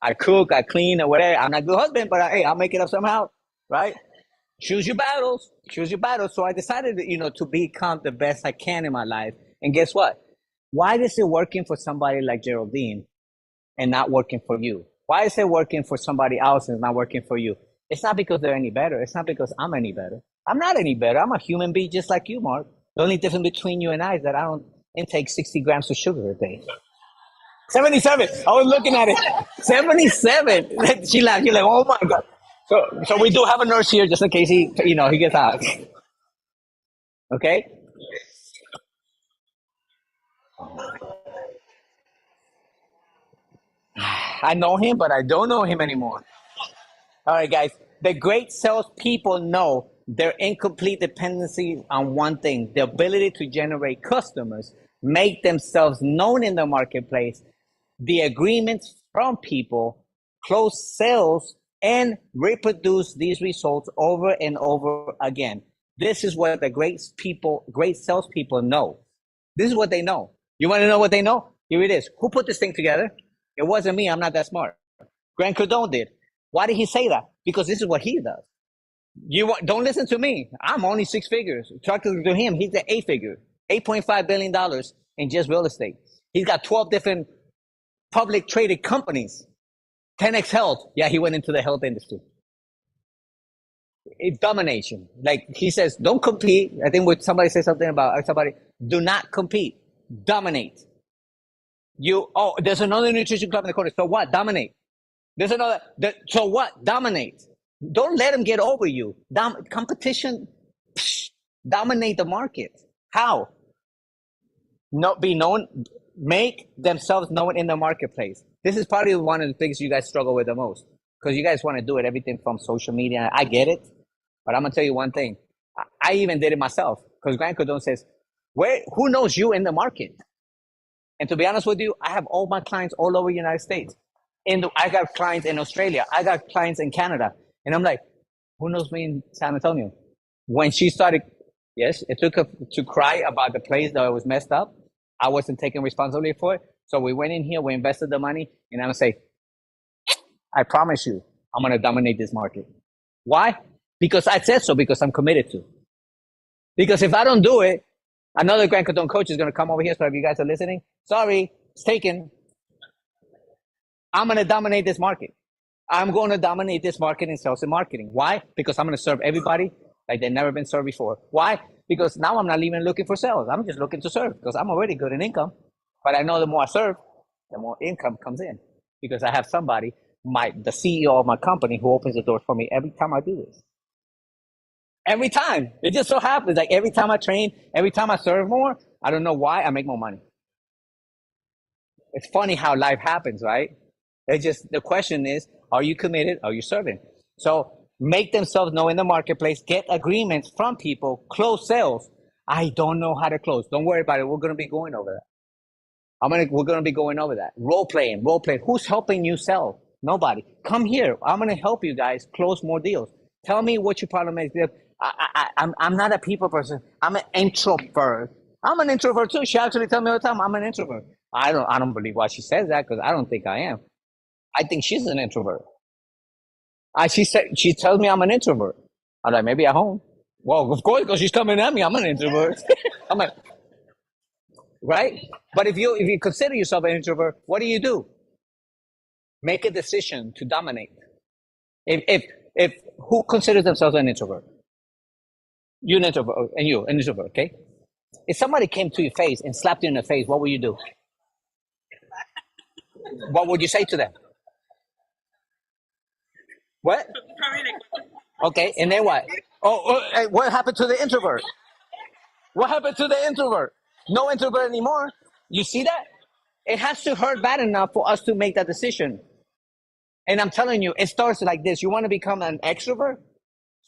I cook, I clean, or whatever. I'm not a good husband, but hey, I'll make it up somehow. Right? Choose your battles. Choose your battles. So I decided, to become the best I can in my life. And guess what? Why is it working for somebody like Geraldine and not working for you? Why is it working for somebody else and not working for you? It's not because they're any better. It's not because I'm any better. I'm not any better. I'm a human being just like you, Mark. The only difference between you and I is that I don't intake 60 grams of sugar a day. 77. I was looking at it. 77. She laughed. You're like, oh my God. So we do have a nurse here just in case he gets out. Okay? I know him, but I don't know him anymore. All right, guys. The great salespeople know their incomplete dependency on one thing: the ability to generate customers, make themselves known in the marketplace, the agreements from people, close sales, and reproduce these results over and over again. This is what the great salespeople know. This is what they know. You want to know what they know? Here it is. Who put this thing together? It wasn't me. I'm not that smart. Grant Cardone did. Why did he say that? Because this is what he does. Don't listen to me. I'm only six figures. Talk to him. He's at eight figures, $8.5 billion in just real estate. He's got 12 different public traded companies. 10x Health. Yeah, he went into the health industry. It's domination. Like he says, don't compete. I think when somebody says something about somebody, do not compete. Dominate. There's another nutrition club in the corner. So what? Dominate. There's another. So what? Dominate. Don't let them get over you. Competition. Dominate the market. How? Be known. Make themselves known in the marketplace. This is probably one of the things you guys struggle with the most, because you guys want to do it, everything from social media. I get it, but I'm gonna tell you one thing. I even did it myself, because Grant Cardone says, who knows you in the market? And to be honest with you, I have all my clients all over the United States. I got clients in Australia. I got clients in Canada. And I'm like, who knows me in San Antonio? When she started, yes, it took her to cry about the place that was messed up. I wasn't taking responsibility for it. So we went in here, we invested the money, and I'm going to say, I promise you, I'm going to dominate this market. Why? Because I said so, because I'm committed to. Because if I don't do it, another Grant Cardone coach is going to come over here. So if you guys are listening, sorry, it's taken. I'm going to dominate this market. I'm going to dominate this market in sales and marketing. Why? Because I'm going to serve everybody like they've never been served before. Why? Because now I'm not even looking for sales. I'm just looking to serve, because I'm already good in income. But I know the more I serve, the more income comes in, because I have somebody, the CEO of my company, who opens the doors for me every time I do this. Every time. It just so happens, like every time I train, every time I serve more, I don't know why, I make more money. It's funny how life happens, right? The question is, are you committed? Are you serving? So make themselves known in the marketplace, get agreements from people, close sales. I don't know how to close. Don't worry about it. We're going to be going over that. We're going to be going over that. Role playing. Who's helping you sell? Nobody. Come here. I'm going to help you guys close more deals. Tell me what your problem is. I'm not a people person. I'm an introvert. I'm an introvert too. She actually tells me all the time, I'm an introvert. I don't believe why she says that, because I don't think I am. I think she's an introvert. She tells me I'm an introvert. I'm like, maybe at home. Well, of course, because she's coming at me. I'm an introvert. I'm like, right? But if you consider yourself an introvert, what do? Make a decision to dominate. If who considers themselves an introvert? You're an introvert, and you're an introvert, okay? If somebody came to your face and slapped you in the face, what would you do? What would you say to them? What? Okay, and then what? What happened to the introvert? What happened to the introvert? No introvert anymore. You see that? It has to hurt bad enough for us to make that decision. And I'm telling you, it starts like this. You want to become an extrovert?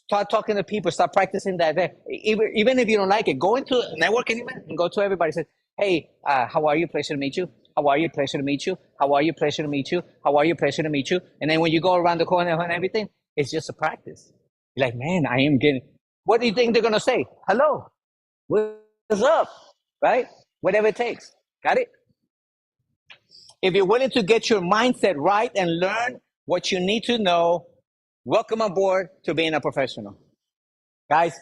Start talking to people. Start practicing that. Even if you don't like it, go into a networking event and go to everybody. Say, hey, how are you? Pleasure to meet you. How are you? Pleasure to meet you. How are you? Pleasure to meet you. How are you? Pleasure to meet you. And then when you go around the corner and everything, it's just a practice. You're like, man, I am getting. What do you think they're gonna say? Hello, what's up? Right? Whatever it takes. Got it? If you're willing to get your mindset right and learn what you need to know, welcome aboard to being a professional. Guys,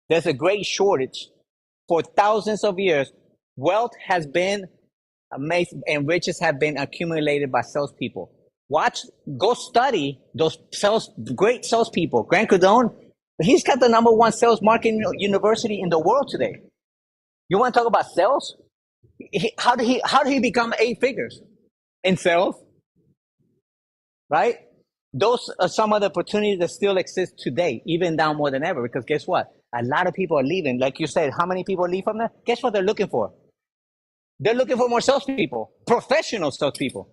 there's a great shortage. For thousands of years, wealth has been amazing and riches have been accumulated by salespeople. Go study those great salespeople. Grant Cardone, he's got the #1 sales marketing university in the world today. You want to talk about sales? How did he become 8 figures in sales? Right? Those are some of the opportunities that still exist today, even now more than ever. Because guess what? A lot of people are leaving. Like you said, how many people leave from there? Guess what they're looking for? They're looking for more salespeople, professional salespeople.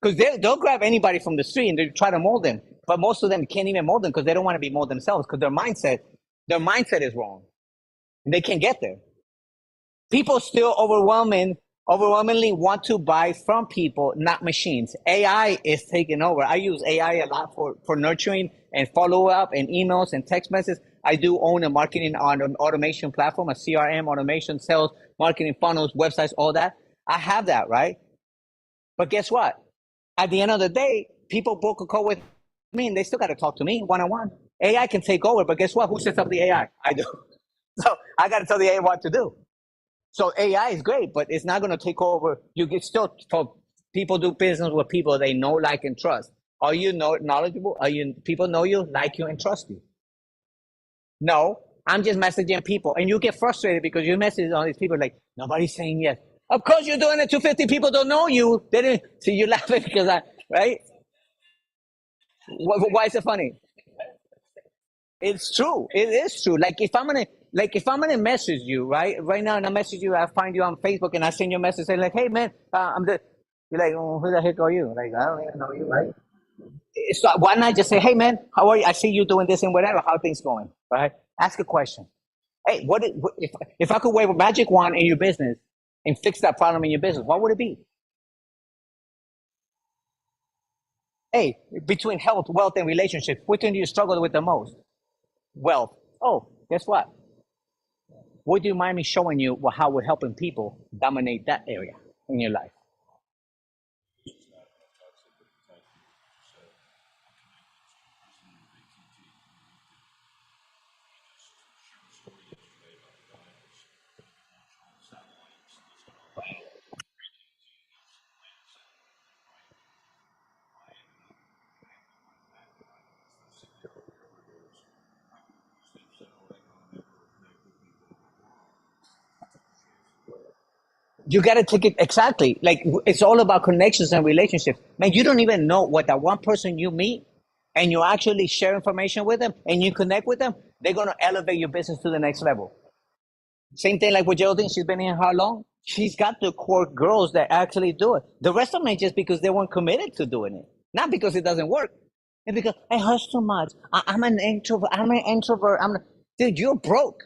Because they'll grab anybody from the street and they try to mold them. But most of them can't even mold them because they don't want to be molded themselves because their mindset is wrong. And they can't get there. People still overwhelmingly want to buy from people, not machines. AI is taking over. I use AI a lot for nurturing and follow up and emails and text messages. I do own a marketing on an automation platform, a CRM, automation, sales, marketing funnels, websites, all that. I have that, right? But guess what? At the end of the day, people book a call with me and they still got to talk to me one-on-one. AI can take over, but guess what? Who sets up the AI? I do. So I got to tell the AI what to do. So AI is great, but it's not going to take over. You get still people do business with people they know, like, and trust. Are you knowledgeable? People know you, like you, and trust you? No, I'm just messaging people, and you get frustrated because you message all these people like nobody's saying yes. Of course, you're doing it. 250 people don't know you. They didn't see you laughing because right? Why is it funny? It's true. It is true. Like if I'm gonna message you right now, and I message you, I find you on Facebook, and I send you a message saying like, "Hey man, you're like, oh, who the heck are you? Like I don't even know you, right? So why not just say, "Hey man, how are you? I see you doing this and whatever. How are things going?" Right? Ask a question. Hey, if I could wave a magic wand in your business and fix that problem in your business, what would it be? Hey, between health, wealth, and relationships, which one do you struggle with the most? Wealth. Oh, guess what? Would you mind me showing you how we're helping people dominate that area in your life? You got to take it exactly. Like it's all about connections and relationships. Man, you don't even know what that one person you meet and you actually share information with them and you connect with them, they're going to elevate your business to the next level. Same thing like with Geraldine. She's been here how long? She's got the core girls that actually do it. The rest of them just because they weren't committed to doing it, not because it doesn't work. And because it hurts too much. I'm an introvert. Dude, you're broke.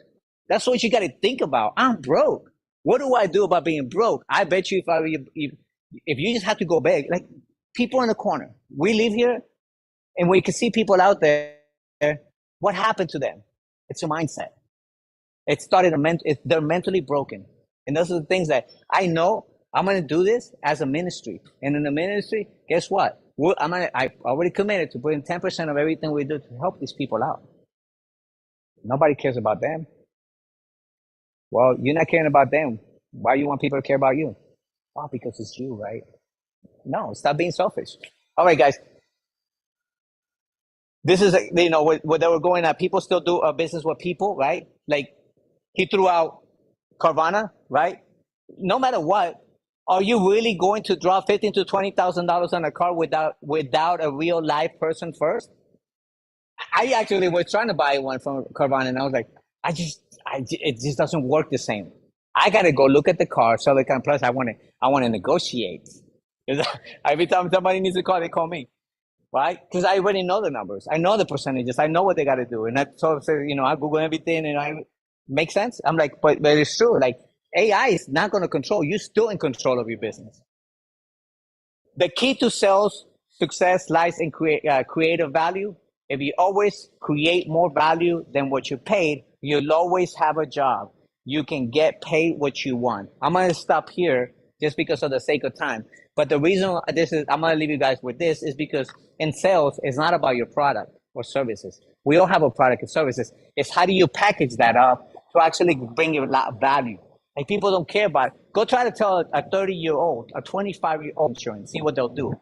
That's what you got to think about. I'm broke. What do I do about being broke? I bet you if you just have to go beg, like people in the corner, we live here and we can see people out there. What happened to them? It's a mindset. They're mentally broken. And those are the things that I know I'm going to do this as a ministry. And in the ministry, guess what? I already committed to putting 10% of everything we do to help these people out. Nobody cares about them. Well, you're not caring about them. Why you want people to care about you? Oh, because it's you, right? No, stop being selfish. All right, guys. This is, where they were going at. People still do a business with people, right? Like he threw out Carvana, right? No matter what, are you really going to drop $15,000 to $20,000 on a car without a real live person first? I actually was trying to buy one from Carvana, and I was like, it just doesn't work the same. I gotta go look at the car, sell the car. Plus, I want to negotiate. Because every time somebody needs a car, they call me, right? Because I already know the numbers, I know the percentages, I know what they got to do, and that sort of says, I Google everything, and I make sense. I'm like, but it's true. Like AI is not going to control. You're still in control of your business. The key to sales success lies in creative value. If you always create more value than what you paid, you'll always have a job. You can get paid what you want. I'm going to stop here just because of the sake of time. But the reason I'm going to leave you guys with this is because in sales, it's not about your product or services. We all have a product and services. It's how do you package that up to actually bring you value. Like people don't care about it. Go try to tell a 30-year-old, a 25-year-old insurance, see what they'll do.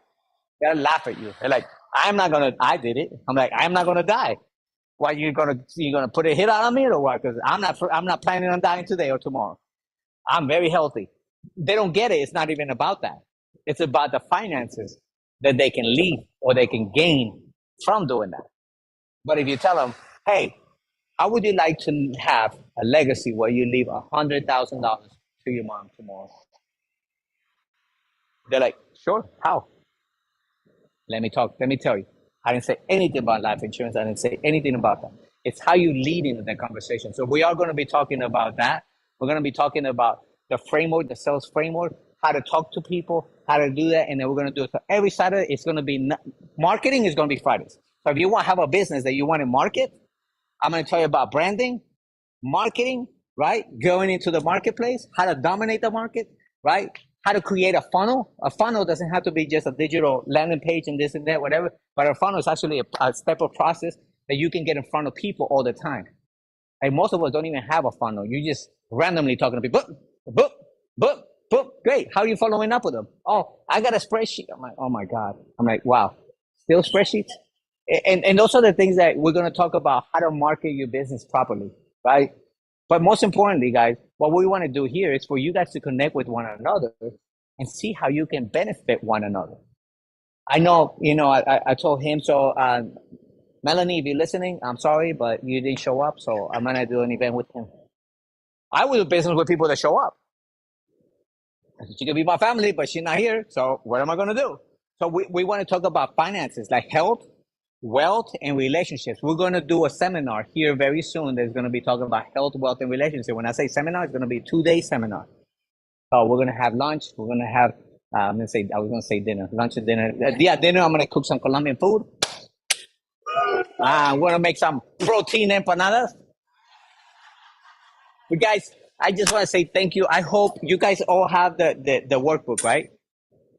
They'll laugh at you. They're like, I did it. I'm like, I'm not gonna die. Why you're gonna put a hit on me or what? Because I'm not planning on dying today or tomorrow. I'm very healthy. They don't get it. It's not even about that. It's about the finances that they can leave or they can gain from doing that. But if you tell them, hey, how would you like to have a legacy where you leave $100,000 to your mom tomorrow? They're like, sure. How? Let me tell you. I didn't say anything about life insurance. I didn't say anything about that. It's how you lead into the conversation. So we are going to be talking about that. We're going to be talking about the framework, the sales framework, how to talk to people, how to do that. And then we're going to do it. So every Saturday, it's going to be marketing is going to be Fridays. So if you want to have a business that you want to market, I'm going to tell you about branding, marketing, right? Going into the marketplace, how to dominate the market, right? How to create a funnel. A funnel doesn't have to be just a digital landing page and this and that, whatever. But a funnel is actually a step of process that you can get in front of people all the time. And most of us don't even have a funnel. You just randomly talking to people. Boop, boop, boop. Great. How are you following up with them? Oh, I got a spreadsheet. I'm like, oh my God. I'm like, wow. Still spreadsheets? And those are the things that we're going to talk about, how to market your business properly, right? But most importantly, guys, what we want to do here is for you guys to connect with one another and see how you can benefit one another. I know, I told him, so Melanie, if you're listening, I'm sorry, but you didn't show up, so I'm going to do an event with him. I will do business with people that show up. She could be my family, but she's not here, so what am I going to do? So we want to talk about finances, like health, wealth, and relationships. We're going to do a seminar here very soon that's going to be talking about health, wealth, and relationships. When I say seminar, it's going to be a 2-day seminar. So we're going to have lunch. We're going to have, I was going to say dinner, lunch and dinner. Dinner, I'm going to cook some Colombian food. I'm going to make some protein empanadas. But guys, I just want to say thank you. I hope you guys all have the workbook, right?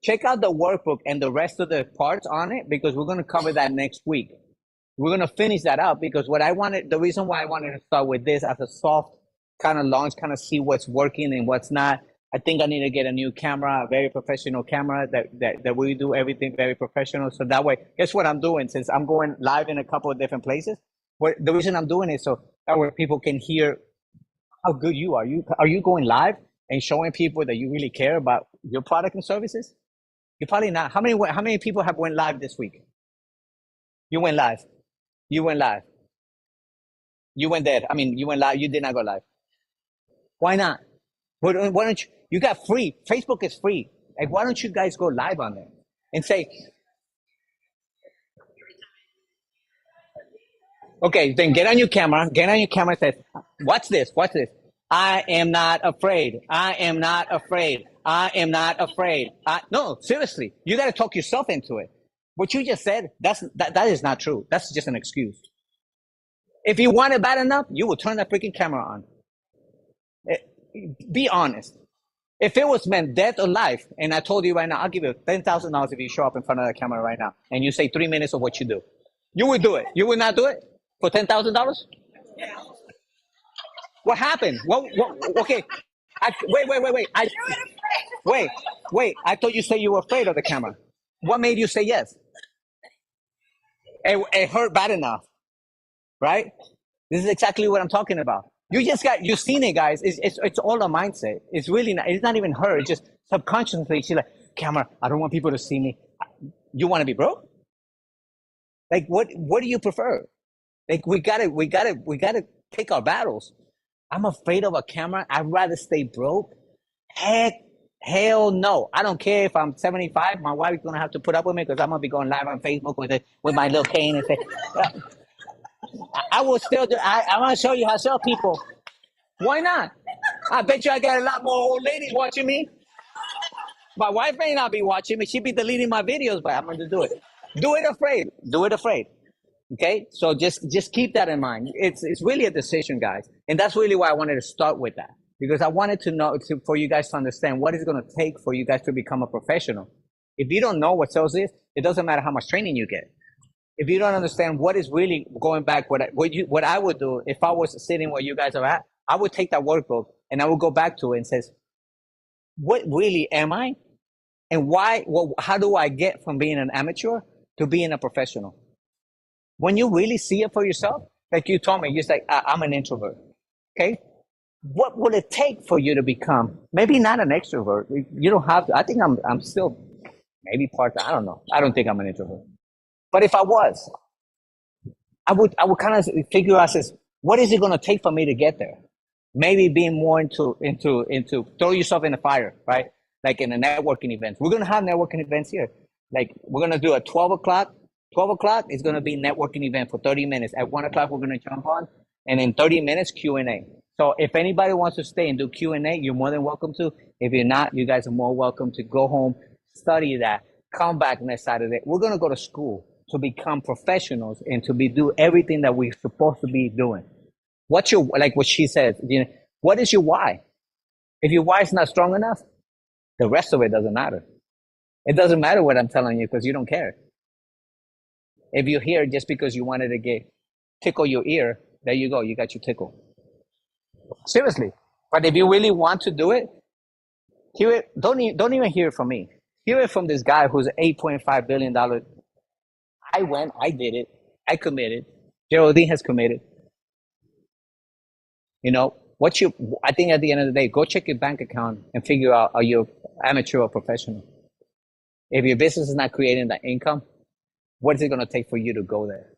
Check out the workbook and the rest of the parts on it, because we're going to cover that next week. We're going to finish that up because the reason why I wanted to start with this as a soft kind of launch, kind of see what's working and what's not. I think I need to get a new camera, a very professional camera that we do everything very professional. So that way, guess what I'm doing? Since I'm going live in a couple of different places, the reason I'm doing it so that way people can hear how good you are. Are you going live and showing people that you really care about your product and services? You're probably not. How many people have went live this week? You went live. You went live. You went dead. I mean, you went live. You did not go live. Why not? Why don't you? You got free. Facebook is free. Like, why don't you guys go live on there and say, okay, then get on your camera. Get on your camera and say, watch this. Watch this. I am not afraid. I am not afraid. I am not afraid. No, seriously, you got to talk yourself into it. What you just said, that is not true. That's just an excuse. If you want it bad enough, you will turn that freaking camera on. Be honest. If it was meant death or life, and I told you right now, I'll give you $10,000 if you show up in front of the camera right now and you say 3 minutes of what you do. You would do it. You would not do it for $10,000? What happened? What? Okay. Wait. I thought you said you were afraid of the camera. What made you say yes? It hurt bad enough, right? This is exactly what I'm talking about. You've seen it, guys. It's all a mindset. It's really not, it's not even her. It's just subconsciously, she's like, camera, I don't want people to see me. You want to be broke? Like, what do you prefer? Like, we gotta pick our battles. I'm afraid of a camera. I'd rather stay broke. Heck, hell no. I don't care if I'm 75. My wife's gonna have to put up with me because I'm gonna be going live on Facebook with my little cane and say, I will still do. I want to show you how to sell people. Why not? I bet you I got a lot more old ladies watching me. My wife may not be watching me. She'd be deleting my videos, but I'm going to do it. Do it afraid. Do it afraid. Okay. So just keep that in mind. It's really a decision, guys. And that's really why I wanted to start with that, because I wanted to know for you guys to understand what it's going to take for you guys to become a professional. If you don't know what sales is, it doesn't matter how much training you get. If you don't understand what is really going back, what I would do if I was sitting where you guys are at, I would take that workbook and I would go back to it and says, what really am I? And why, how do I get from being an amateur to being a professional? When you really see it for yourself, like you told me, you're like, I'm an introvert. Okay. What would it take for you to become maybe not an extrovert? You don't have to. I think I'm still maybe part. I don't know. I don't think I'm an introvert. But if I was, I would kind of figure out this, what is it going to take for me to get there? Maybe being more into throw yourself in the fire, right? Like in a networking event. We're going to have networking events here. Like we're going to do a 12 o'clock. 12 o'clock is going to be networking event for 30 minutes. At 1 o'clock, we're going to jump on. And in 30 minutes, Q&A. So if anybody wants to stay and do Q&A, you're more than welcome to. If you're not, you guys are more welcome to go home, study that, come back next Saturday. We're going to go to school to become professionals and to do everything that we're supposed to be doing. What's your, like what she said, what is your why? If your why is not strong enough, the rest of it doesn't matter. It doesn't matter what I'm telling you because you don't care. If you're here just because you wanted to tickle your ear, there you go, you got your tickle. Seriously. But if you really want to do it, hear it. Don't even hear it from me. Hear it from this guy who's $8.5 billion. I did it. I committed. Geraldine has committed. I think at the end of the day, go check your bank account and figure out, are you amateur or professional? If your business is not creating that income, what is it going to take for you to go there?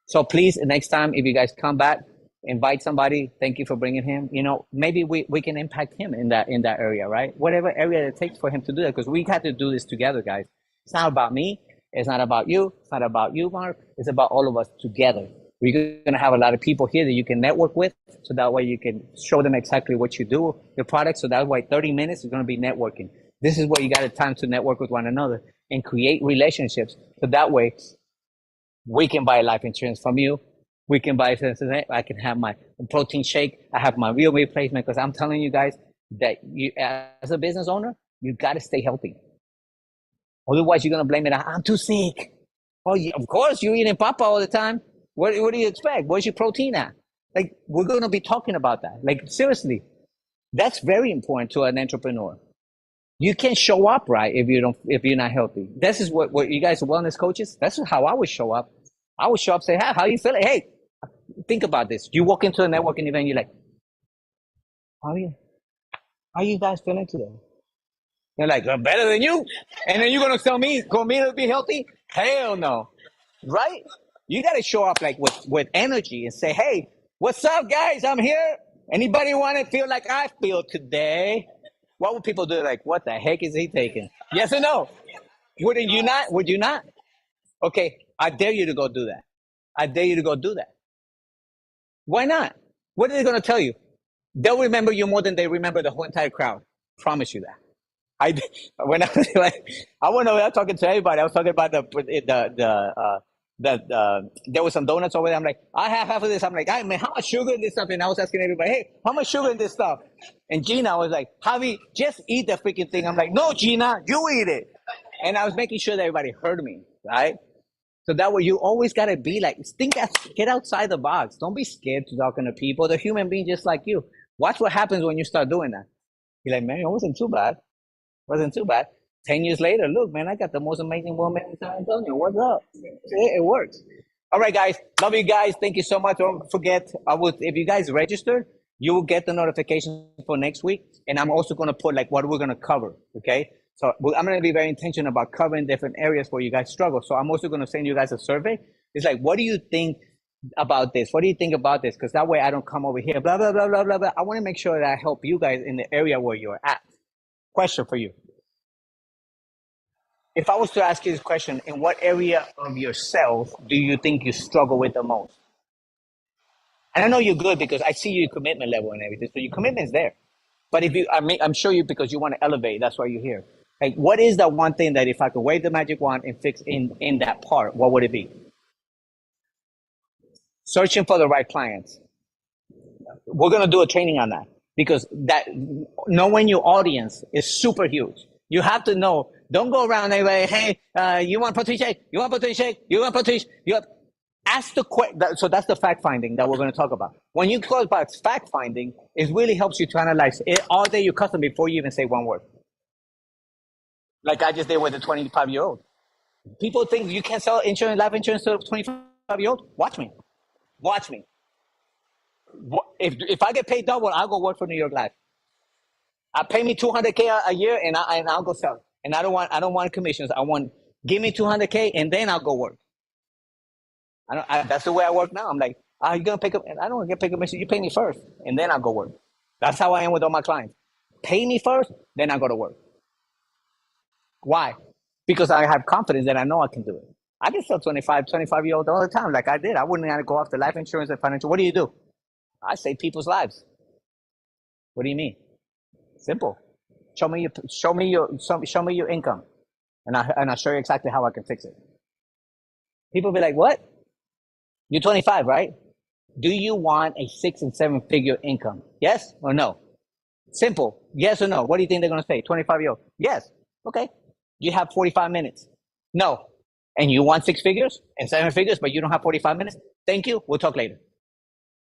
So please, next time, if you guys come back, invite somebody. Thank you for bringing him. Maybe we can impact him in that area, right? Whatever area it takes for him to do that, because we had to do this together, guys. It's not about me. It's not about you. It's not about you, Mark. It's about all of us together. We're going to have a lot of people here that you can network with, so that way you can show them exactly what you do, your product. So that way 30 minutes is going to be networking. This is where you got a time to network with one another and create relationships. So that way we can buy life insurance from you. We can buy, I can have my protein shake. I have my real replacement, because I'm telling you guys that you, as a business owner, you got to stay healthy. Otherwise, you're going to blame it. I'm too sick. Oh, yeah, of course, you're eating papa all the time. What do you expect? Where's your protein at? Like, we're going to be talking about that. Like, seriously, that's very important to an entrepreneur. You can't show up right if you're not healthy. This is what you guys are wellness coaches. That's how I would show up. I would show up, say, hey, how you feeling? Hey, think about this. You walk into a networking event, you're like, how are you guys feeling today? They're like, I'm better than you. And then you're going to tell me to be healthy? Hell no. Right? You got to show up like with energy and say, hey, what's up, guys? I'm here. Anybody want to feel like I feel today? What would people do? Like, what the heck is he taking? Yes or no? Wouldn't you not? Would you not? Okay, I dare you to go do that. I dare you to go do that. Why not? What are they going to tell you? They'll remember you more than they remember the whole entire crowd. Promise you that. When I was like, I wasn't over there talking to everybody. I was talking about there was some donuts over there. I'm like, I have half of this. I'm like, hey, man, how much sugar in this stuff? And I was asking everybody, hey, how much sugar in this stuff? And Gina was like, Javi, just eat the freaking thing. I'm like, no, Gina, you eat it. And I was making sure that everybody heard me, right? So that way you always got to be like, get outside the box. Don't be scared to talking to people. They're human beings just like you. Watch what happens when you start doing that. You're like, man, it wasn't too bad. 10 years later, look, man, I got the most amazing woman in San Antonio. What's up? It works. All right, guys. Love you guys. Thank you so much. Don't forget, if you guys register, you will get the notification for next week. And I'm also going to put like what we're going to cover. Okay. So I'm going to be very intentional about covering different areas where you guys struggle. So I'm also going to send you guys a survey. It's like, what do you think about this? What do you think about this? Because that way I don't come over here, blah, blah, blah, blah, blah, blah. I want to make sure that I help you guys in the area where you're at. Question for you. If I was to ask you this question, in what area of yourself do you think you struggle with the most? And I know you're good because I see your commitment level and everything. So your commitment is there. But if you, I'm sure you, because you want to elevate, that's why you're here. Like, what is that one thing that if I could wave the magic wand and fix in that part, what would it be? Searching for the right clients. We're going to do a training on that because that knowing your audience is super huge. You have to know, don't go around anyway, hey, you want protein shake? You want protein shake? You want protein shake? Ask the question. So that's the fact finding that we're going to talk about. When you talk about fact finding, it really helps you to analyze it, all day your customer before you even say one word. Like I just did with a 25-year-old. People think you can't sell insurance, life insurance to a 25-year-old. Watch me. Watch me. If I get paid double, I'll go work for New York Life. I pay me $200K a year, and I'll go sell. And I don't want commissions. Give me $200K, and then I'll go work. That's the way I work now. I'm like, are you gonna pick up? I don't want to get paid commission. You pay me first, and then I'll go work. That's how I am with all my clients. Pay me first, then I go to work. Why? Because I have confidence that I know I can do it. I can sell 25-year-olds all the time, like I did. I wouldn't have to go after life insurance and financial. What do? I save people's lives. What do you mean? Simple. Show me your income, and I'll show you exactly how I can fix it. People be like, "What? You're 25, right? Do you want a 6 and 7 figure income? Yes or no? Simple. Yes or no? What do you think they're gonna say? 25-year-old. Yes. Okay. You have 45 minutes. No. And you want 6 figures and 7 figures, but you don't have 45 minutes? Thank you. We'll talk later.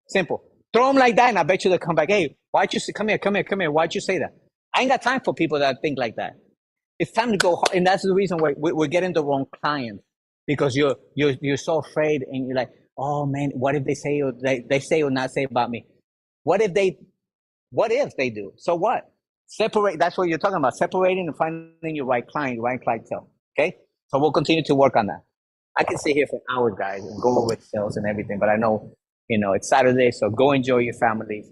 Simple. Throw them like that, and I bet you they'll come back. Hey, why'd you say, come here? Why'd you say that? I ain't got time for people that think like that. It's time to go, and that's the reason why we're getting the wrong clients, because you're so afraid, and you're like, oh man, what if they say or they say or not say about me? What if they do? So what? Separate. That's what you're talking about. Separating and finding your right client, right clientele. Okay. So we'll continue to work on that. I can sit here for hours, guys, and go over sales and everything, but I know, it's Saturday, so go enjoy your family.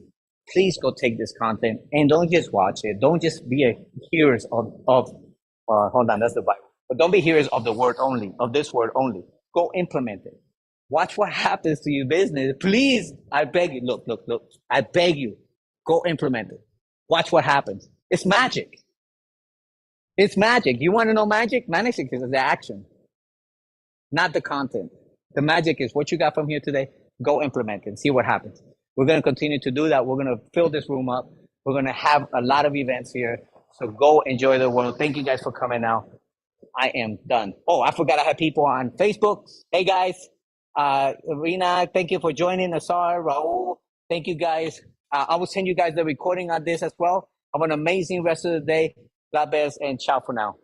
Please go take this content and don't just watch it. Don't just be hearers of hold on, that's the Bible. But don't be hearers of the word only, of this word only. Go implement it. Watch what happens to your business. Please, I beg you. Look. I beg you. Go implement it. Watch what happens. It's magic. It's magic. You want to know magic? Magic is the action, not the content. The magic is what you got from here today. Go implement it and see what happens. We're going to continue to do that. We're going to fill this room up. We're going to have a lot of events here. So go enjoy the world. Thank you guys for coming out. I am done. Oh, I forgot I have people on Facebook. Hey guys. Rena, thank you for joining. Asar, Raul, thank you guys. I will send you guys the recording on this as well. Have an amazing rest of the day. God bless and ciao for now.